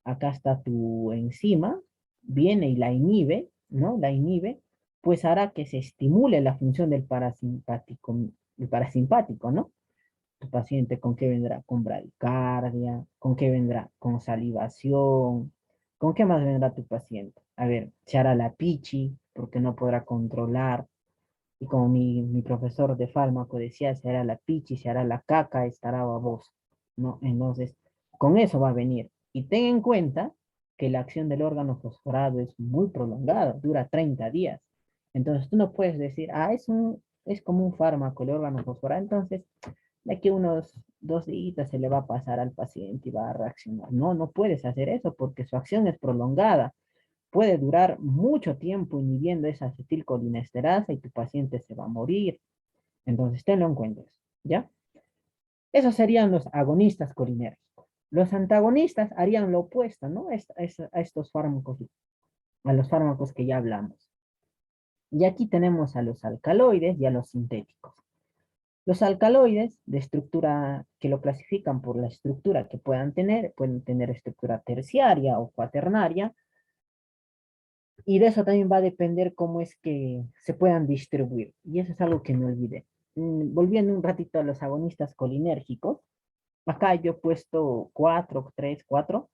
acá está tu enzima, viene y la inhibe, ¿no? La inhibe, pues hará que se estimule la función del parasimpático, ¿no? Tu paciente con qué vendrá, con bradicardia, con qué vendrá, con salivación, con qué más vendrá tu paciente. A ver, se hará la pichi, porque no podrá controlar, y como mi profesor de fármaco decía, se hará la pichi, se hará la caca, estará baboso, ¿no? Entonces, con eso va a venir. Y ten en cuenta que la acción del órgano fosforado es muy prolongada, dura 30 días. Entonces, tú no puedes decir, es como un fármaco el órgano fosforado, entonces de aquí unos 2 días se le va a pasar al paciente y va a reaccionar. No, no puedes hacer eso porque su acción es prolongada. Puede durar mucho tiempo inhibiendo esa acetilcolinesterasa y tu paciente se va a morir. Entonces, tenlo en cuenta, ¿ya? Esos serían los agonistas colinérgicos. Los antagonistas harían lo opuesto, ¿no? A estos fármacos, a los fármacos que ya hablamos. Y aquí tenemos a los alcaloides y a los sintéticos. Los alcaloides de estructura que lo clasifican por la estructura que pueden tener estructura terciaria o cuaternaria, y de eso también va a depender cómo es que se puedan distribuir. Y eso es algo que me olvidé. Volviendo un ratito a los agonistas colinérgicos, acá yo he puesto 4, 3, 4,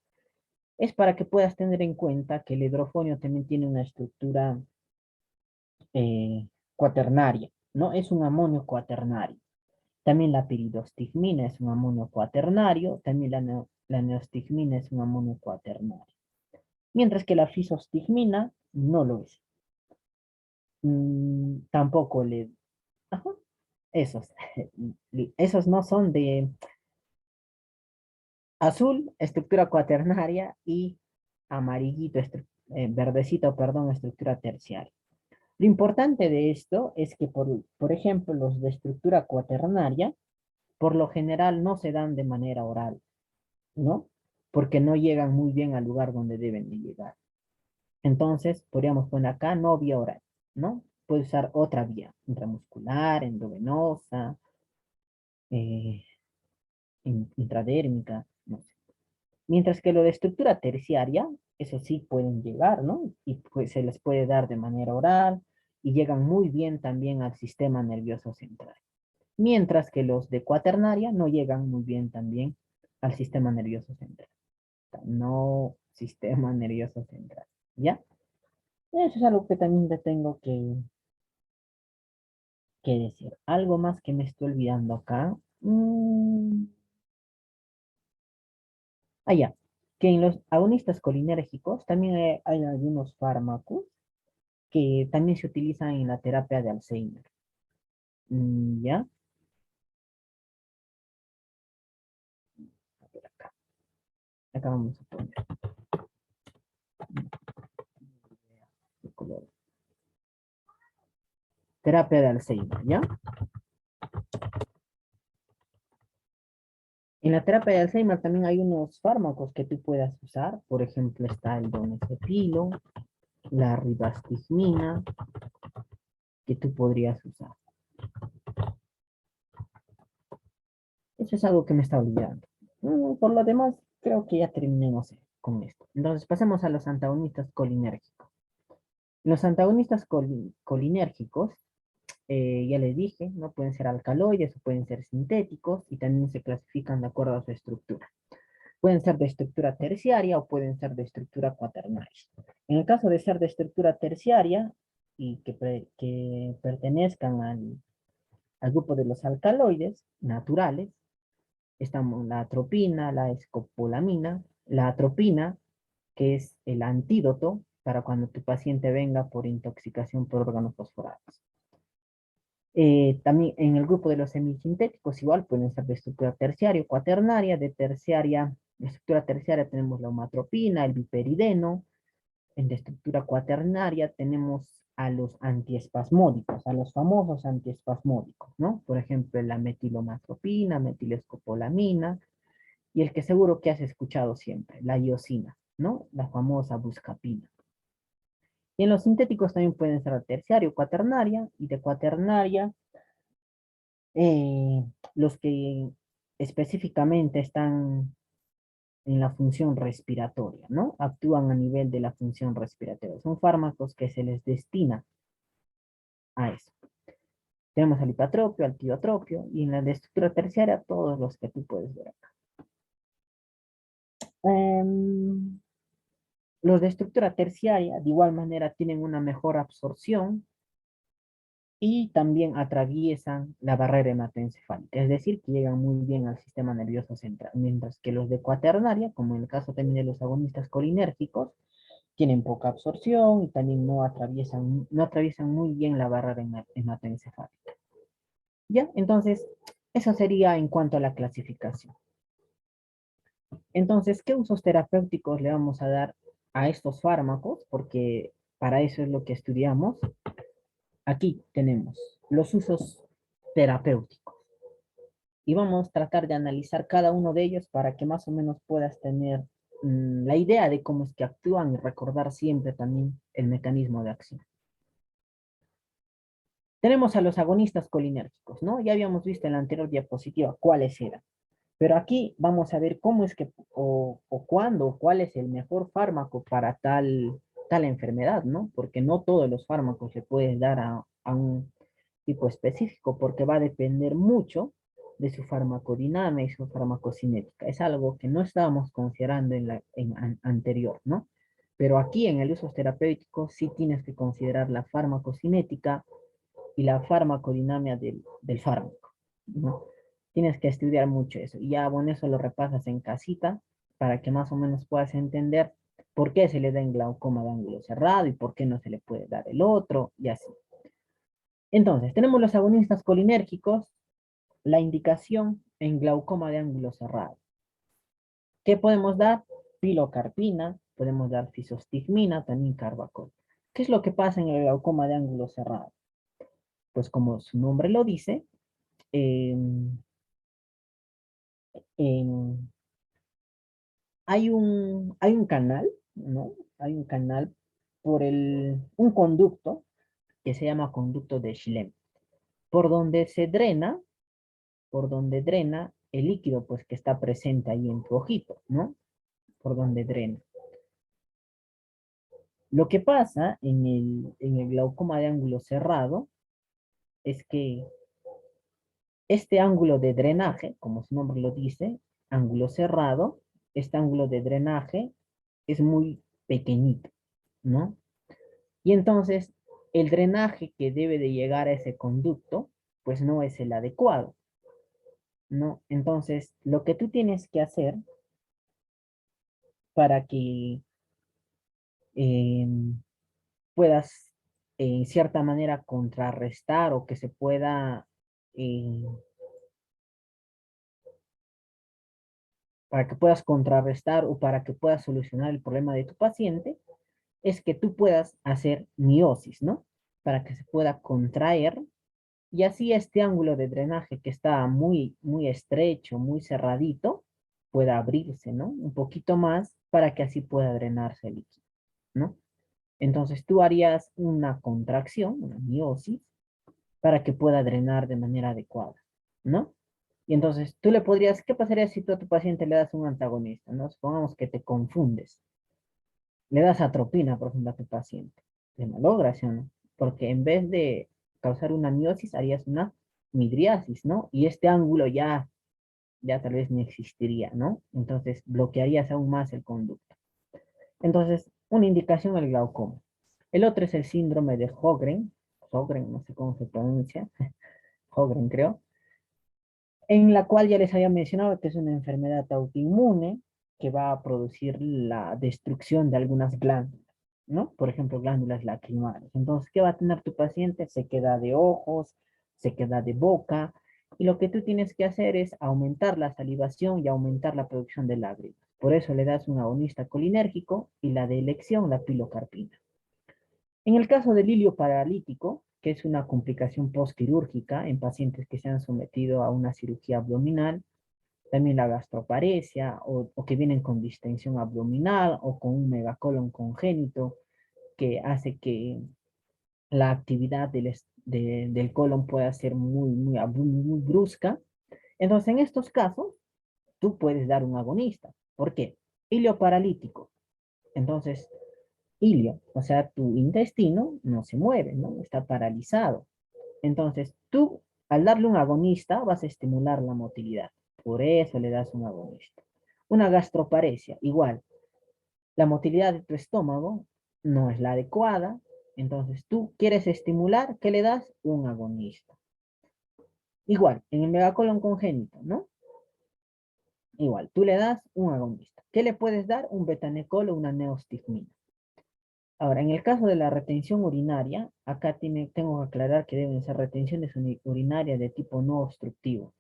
es para que puedas tener en cuenta que el hidrofonio también tiene una estructura cuaternaria, ¿no? Es un amonio cuaternario. También la piridostigmina es un amonio cuaternario, también la neostigmina es un amonio cuaternario. Mientras que la fisostigmina no lo es. Tampoco le... Ajá, esos. Esos no son de azul, estructura cuaternaria, y amarillito, verdecito, perdón, estructura terciaria. Lo importante de esto es que, por ejemplo, los de estructura cuaternaria, por lo general no se dan de manera oral, ¿no? Porque no llegan muy bien al lugar donde deben de llegar. Entonces, podríamos poner acá no vía oral, ¿no? Puede usar otra vía, intramuscular, endovenosa, eh, intradérmica, no sé. Mientras que lo de estructura terciaria, eso sí pueden llegar, ¿no? Y pues se les puede dar de manera oral y llegan muy bien también al sistema nervioso central. Mientras que los de cuaternaria no llegan muy bien también al sistema nervioso central. No sistema nervioso central, ¿ya? Eso es algo que también te tengo que decir. Algo más que me estoy olvidando acá. Ya. Que en los agonistas colinérgicos también hay algunos fármacos que también se utilizan en la terapia de Alzheimer. ¿Ya? A ver acá. Acá vamos a poner el color. Terapia de Alzheimer, ¿ya? En la terapia de Alzheimer también hay unos fármacos que tú puedas usar. Por ejemplo, está el donepezilo, la ribastigmina, que tú podrías usar. Eso es algo que me está olvidando. Por lo demás, creo que ya terminemos con esto. Entonces, pasemos a los antagonistas colinérgicos. Los antagonistas colinérgicos, ya les dije, no pueden ser alcaloides o pueden ser sintéticos y también se clasifican de acuerdo a su estructura. Pueden ser de estructura terciaria o pueden ser de estructura cuaternaria. En el caso de ser de estructura terciaria y que pertenezcan al grupo de los alcaloides naturales, estamos la atropina, la escopolamina, la atropina, que es el antídoto para cuando tu paciente venga por intoxicación por órganos fosforados. También en el grupo de los semisintéticos igual pueden ser de estructura terciaria o cuaternaria. De estructura terciaria tenemos la homatropina, el viperideno. De estructura cuaternaria tenemos a los antiespasmódicos, a los famosos antiespasmódicos, ¿no? Por ejemplo, la metilomatropina, metilescopolamina, y el que seguro que has escuchado siempre, la iosina, ¿no? La famosa buscapina. Y en los sintéticos también pueden ser terciaria o cuaternaria, y de cuaternaria, eh, los que específicamente están en la función respiratoria, ¿no? Actúan a nivel de la función respiratoria. Son fármacos que se les destina a eso. Tenemos al hipatropio, al tiotropio, y en la de estructura terciaria, todos los que tú puedes ver acá. Los de estructura terciaria, de igual manera, tienen una mejor absorción y también atraviesan la barrera hematoencefálica, es decir, que llegan muy bien al sistema nervioso central, mientras que los de cuaternaria, como en el caso también de los agonistas colinérgicos, tienen poca absorción y también no atraviesan muy bien la barrera hematoencefálica. ¿Ya? Entonces, eso sería en cuanto a la clasificación. Entonces, ¿qué usos terapéuticos le vamos a dar a estos fármacos? Porque para eso es lo que estudiamos. Aquí tenemos los usos terapéuticos. Y vamos a tratar de analizar cada uno de ellos para que más o menos puedas tener la idea de cómo es que actúan y recordar siempre también el mecanismo de acción. Tenemos a los agonistas colinérgicos, ¿no? Ya habíamos visto en la anterior diapositiva cuáles eran. Pero aquí vamos a ver cómo es que, o cuándo, cuál es el mejor fármaco para tal enfermedad, ¿no? Porque no todos los fármacos se pueden dar a un tipo específico, porque va a depender mucho de su farmacodinámica y su farmacocinética. Es algo que no estábamos considerando anterior, ¿no? Pero aquí en el uso terapéutico sí tienes que considerar la farmacocinética y la farmacodinámica del fármaco, ¿no? Tienes que estudiar mucho eso. Y ya, bueno, eso lo repasas en casita para que más o menos puedas entender por qué se le da en glaucoma de ángulo cerrado y por qué no se le puede dar el otro y así. Entonces, tenemos los agonistas colinérgicos, la indicación en glaucoma de ángulo cerrado. ¿Qué podemos dar? Pilocarpina, podemos dar fisostigmina, también carbacol. ¿Qué es lo que pasa en el glaucoma de ángulo cerrado? Pues como su nombre lo dice, eh, hay un canal, ¿no? Hay un canal un conducto que se llama conducto de Schlemm, por donde el líquido, pues, que está presente ahí en tu ojito, ¿no? Por donde drena. Lo que pasa en el glaucoma de ángulo cerrado es que este ángulo de drenaje, como su nombre lo dice, ángulo cerrado, este ángulo de drenaje es muy pequeñito, ¿no? Y entonces el drenaje que debe de llegar a ese conducto, pues no es el adecuado, ¿no? Entonces, lo que tú tienes que hacer para que eh, puedas, en cierta manera, contrarrestar o que se pueda, eh, para que puedas contrarrestar o para que puedas solucionar el problema de tu paciente, es que tú puedas hacer miosis, ¿no? Para que se pueda contraer y así este ángulo de drenaje que está muy, muy estrecho, muy cerradito, pueda abrirse, ¿no? Un poquito más para que así pueda drenarse el líquido, ¿no? Entonces tú harías una contracción, una miosis, para que pueda drenar de manera adecuada, ¿no? Y entonces tú le podrías, ¿qué pasaría si tú a tu paciente le das un antagonista, ¿no? Supongamos que te confundes, le das atropina, por ejemplo, a tu paciente. Le malogras, ¿sí o no? Porque en vez de causar una miosis, harías una midriasis, ¿no? Y este ángulo ya tal vez no existiría, ¿no? Entonces bloquearías aún más el conducto. Entonces, una indicación al glaucoma. El otro es el síndrome de Sjögren, no sé cómo se pronuncia, Sjögren creo. en la cual ya les había mencionado que es una enfermedad autoinmune que va a producir la destrucción de algunas glándulas, ¿no? Por ejemplo, glándulas lacrimales. Entonces, ¿qué va a tener tu paciente? Sequedad de ojos, sequedad de boca, y lo que tú tienes que hacer es aumentar la salivación y aumentar la producción de lágrimas. Por eso le das un agonista colinérgico y la de elección, la pilocarpina. En el caso del hilio paralítico, que es una complicación postquirúrgica en pacientes que se han sometido a una cirugía abdominal, también la gastroparesia o que vienen con distensión abdominal o con un megacolon congénito que hace que la actividad del colon pueda ser muy brusca. Entonces, en estos casos, tú puedes dar un agonista. ¿Por qué? Hilio paralítico. Entonces, hilio, o sea, tu intestino no se mueve, ¿no? Está paralizado. Entonces, tú, al darle un agonista, vas a estimular la motilidad. Por eso le das un agonista. Una gastroparesia, igual, la motilidad de tu estómago no es la adecuada, entonces tú quieres estimular, ¿qué le das? Un agonista. Igual, en el megacolon congénito, ¿no? Igual, tú le das un agonista. ¿Qué le puedes dar? Un betanecol o una neostigmina. Ahora, en el caso de la retención urinaria, acá tengo que aclarar que deben ser retenciones urinarias de tipo no obstructivo.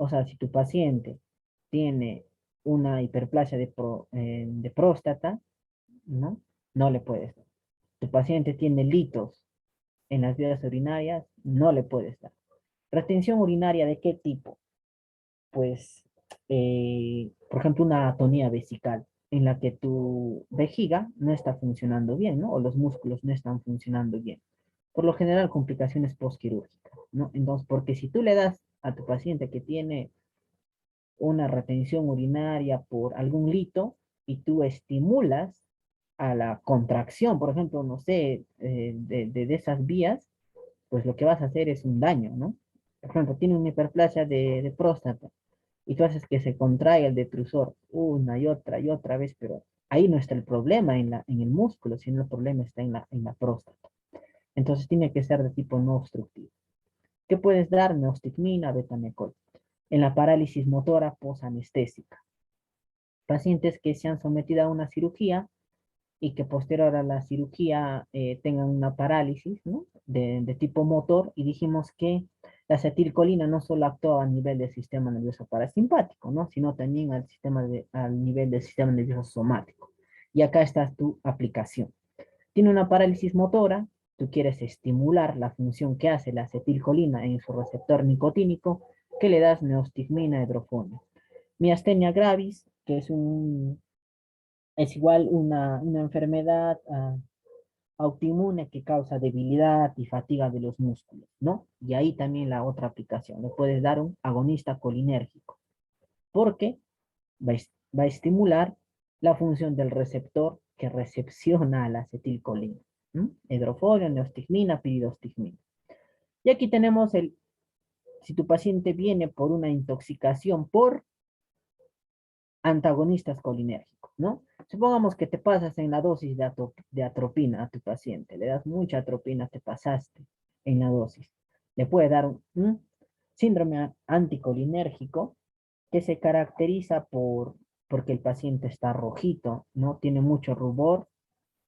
O sea, si tu paciente tiene una hiperplasia de próstata, ¿no? No le puedes dar. Tu paciente tiene litos en las vías urinarias, no le puedes dar. ¿Retención urinaria de qué tipo? Pues, por ejemplo, una atonía vesical, en la que tu vejiga no está funcionando bien, ¿no? O los músculos no están funcionando bien. Por lo general, complicaciones postquirúrgicas, ¿no? Entonces, porque si tú le das a tu paciente que tiene una retención urinaria por algún lito y tú estimulas a la contracción, por ejemplo, no sé, de esas vías, pues lo que vas a hacer es un daño, ¿no? Por ejemplo, tiene una hiperplasia de próstata y tú haces que se contraiga el detrusor una y otra vez, pero ahí no está el problema en el músculo, sino el problema está en la próstata. Entonces tiene que ser de tipo no obstructivo. ¿Qué puedes dar? Neostigmina, betamecol. En la parálisis motora posanestésica. Pacientes que se han sometido a una cirugía y que posterior a la cirugía tengan una parálisis, ¿no? de tipo motor, y dijimos que la acetilcolina no solo actúa a nivel del sistema nervioso parasimpático, ¿no? Sino también al nivel del sistema nervioso somático. Y acá está tu aplicación. Tiene una parálisis motora, tú quieres estimular la función que hace la acetilcolina en su receptor nicotínico, que le das neostigmina hidrofonio. Miastenia gravis, que es igual una enfermedad autoinmune que causa debilidad y fatiga de los músculos, ¿no? Y ahí también la otra aplicación, le puedes dar un agonista colinérgico, porque va a estimular la función del receptor que recepciona la acetilcolina. Hidrofolio, neostigmina, piridostigmina. Y aquí tenemos si tu paciente viene por una intoxicación por antagonistas colinérgicos, ¿no? Supongamos que te pasas en la dosis de atropina a tu paciente, le das mucha atropina, te pasaste en la dosis. Le puede dar un síndrome anticolinérgico que se caracteriza porque el paciente está rojito, ¿no? Tiene mucho rubor.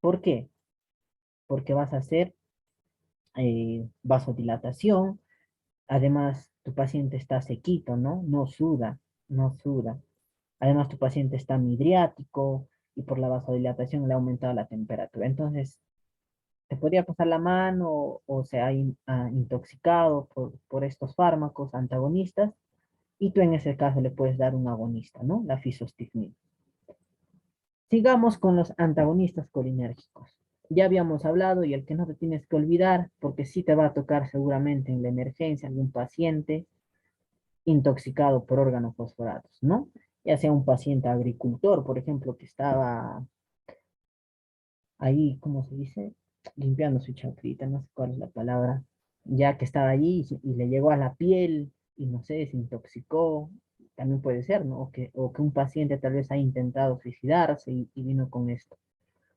¿Por qué? Porque vas a hacer vasodilatación, además tu paciente está sequito, ¿no? No suda, no suda. Además, tu paciente está midriático y por la vasodilatación le ha aumentado la temperatura. Entonces, te podría pasar la mano o se ha intoxicado por estos fármacos antagonistas y tú en ese caso le puedes dar un agonista, ¿no? La fisostigmina. Sigamos con los antagonistas colinérgicos. Ya habíamos hablado y el que no te tienes que olvidar, porque sí te va a tocar seguramente en la emergencia algún paciente intoxicado por órganos fosforados, ¿no? Ya sea un paciente agricultor, por ejemplo, que estaba ahí, ¿cómo se dice? Limpiando su chacrita, no sé cuál es la palabra, ya que estaba allí y le llegó a la piel y no sé, se intoxicó, también puede ser, ¿no? O que un paciente tal vez ha intentado suicidarse y vino con esto.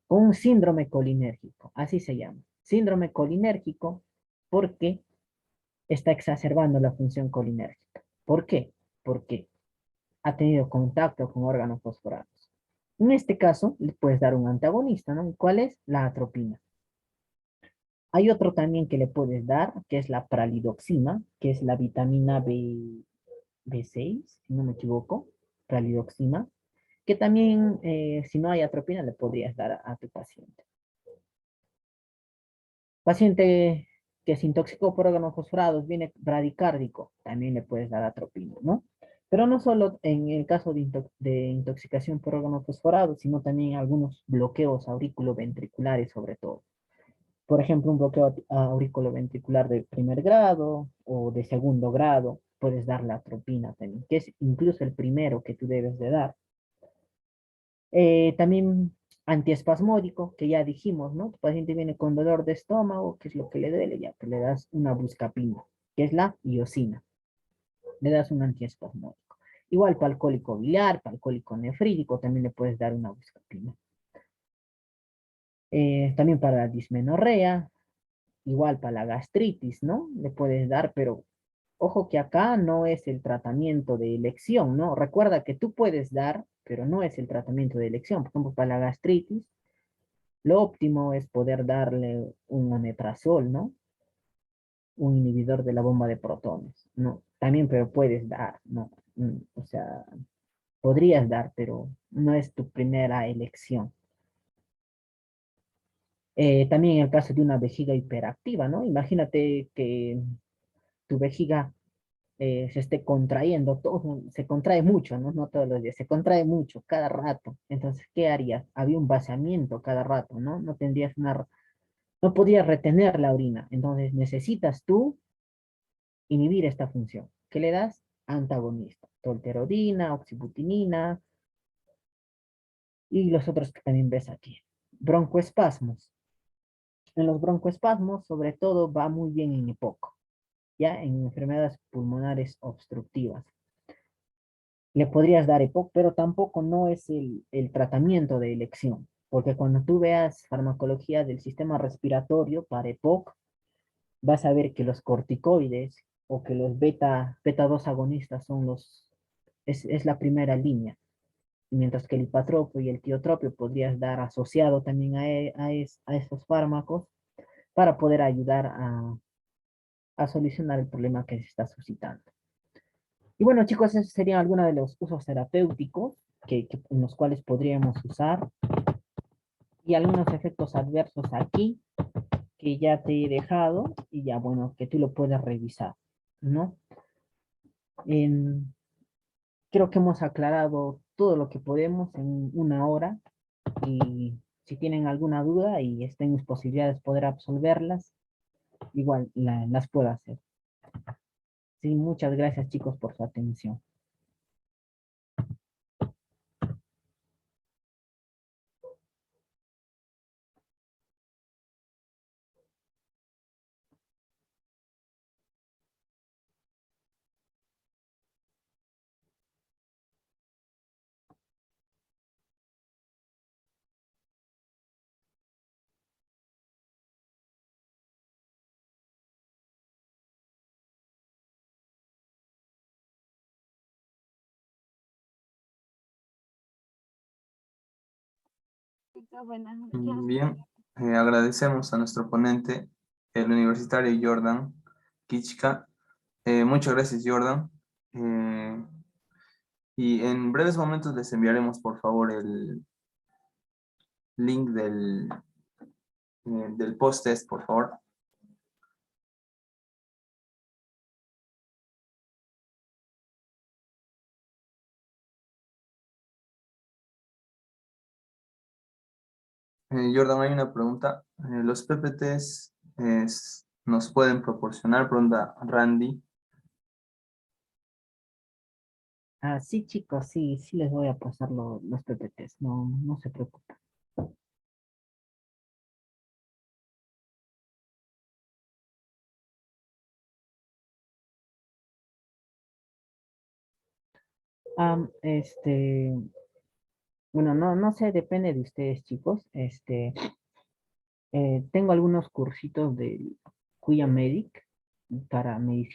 Con un síndrome colinérgico, así se llama. Síndrome colinérgico porque está exacerbando la función colinérgica. ¿Por qué? Porque ha tenido contacto con órganos fosforados. En este caso, le puedes dar un antagonista, ¿no? ¿Cuál es? La atropina. Hay otro también que le puedes dar, que es la pralidoxima, que es la vitamina B6, si no me equivoco, pralidoxima, que también, si no hay atropina, le podrías dar a tu paciente. Paciente que se intoxicó por órganos fosforados, viene bradicárdico, también le puedes dar atropina, ¿no? Pero no solo en el caso de intoxicación por órganos fosforados, sino también algunos bloqueos auriculoventriculares sobre todo. Por ejemplo, un bloqueo auriculoventricular de primer grado o de segundo grado, puedes dar la atropina también, que es incluso el primero que tú debes de dar. También antiespasmódico, que ya dijimos, ¿no? Tu paciente viene con dolor de estómago, ¿qué es lo que le duele? Ya, pues le das una buscapina, que es la iosina. Le das un antiespasmódico. Igual para alcohólico biliar, para alcohólico nefrítico, también le puedes dar una buscapina. También para la dismenorrea, igual para la gastritis, ¿no? Le puedes dar, pero ojo que acá no es el tratamiento de elección, ¿no? Recuerda que tú puedes dar, pero no es el tratamiento de elección. Por ejemplo, para la gastritis, lo óptimo es poder darle un omeprazol, ¿no? Un inhibidor de la bomba de protones, ¿no? También, pero puedes dar, ¿no? O sea, podrías dar, pero no es tu primera elección. También en el caso de una vejiga hiperactiva, ¿no? Imagínate que tu vejiga se esté contrayendo, todo, se contrae mucho, ¿no? No todos los días, se contrae mucho, cada rato. Entonces, ¿qué harías? Había un vaciamiento cada rato, ¿no? No tendrías una, no podías retener la orina. Entonces, necesitas tú inhibir esta función. ¿Qué le das? Antagonista. Tolterodina, oxibutinina y los otros que también ves aquí. Broncoespasmos. En los broncoespasmos, sobre todo, va muy bien en EPOC, ya en enfermedades pulmonares obstructivas. Le podrías dar EPOC, pero tampoco no es el tratamiento de elección, porque cuando tú veas farmacología del sistema respiratorio para EPOC, vas a ver que los corticoides o que los beta 2 agonistas son es la primera línea, mientras que el hipatropio y el tiotropio podrías dar asociado también a estos fármacos para poder ayudar a solucionar el problema que se está suscitando. Y bueno, chicos, esos serían algunos de los usos terapéuticos en los cuales podríamos usar y algunos efectos adversos aquí que ya te he dejado y ya, bueno, que tú lo puedes revisar, ¿no? En, creo que hemos aclarado todo lo que podemos en una hora y si tienen alguna duda y estén en mis posibilidades de poder absolverlas, igual las puedo hacer. Sí, muchas gracias chicos por su atención. Bien, agradecemos a nuestro ponente, el universitario Jordan Kichka. Muchas gracias, Jordan. Eh, y en breves momentos les enviaremos, por favor, el link del post-test, por favor. Jordan, hay una pregunta. ¿Los PPTs nos pueden proporcionar? Pregunta Randy. Ah, sí, chicos, sí, sí les voy a pasar los PPTs, no, no se preocupen. Bueno, no, no sé, depende de ustedes, chicos. Tengo algunos cursitos del Cuya Medic para medicina.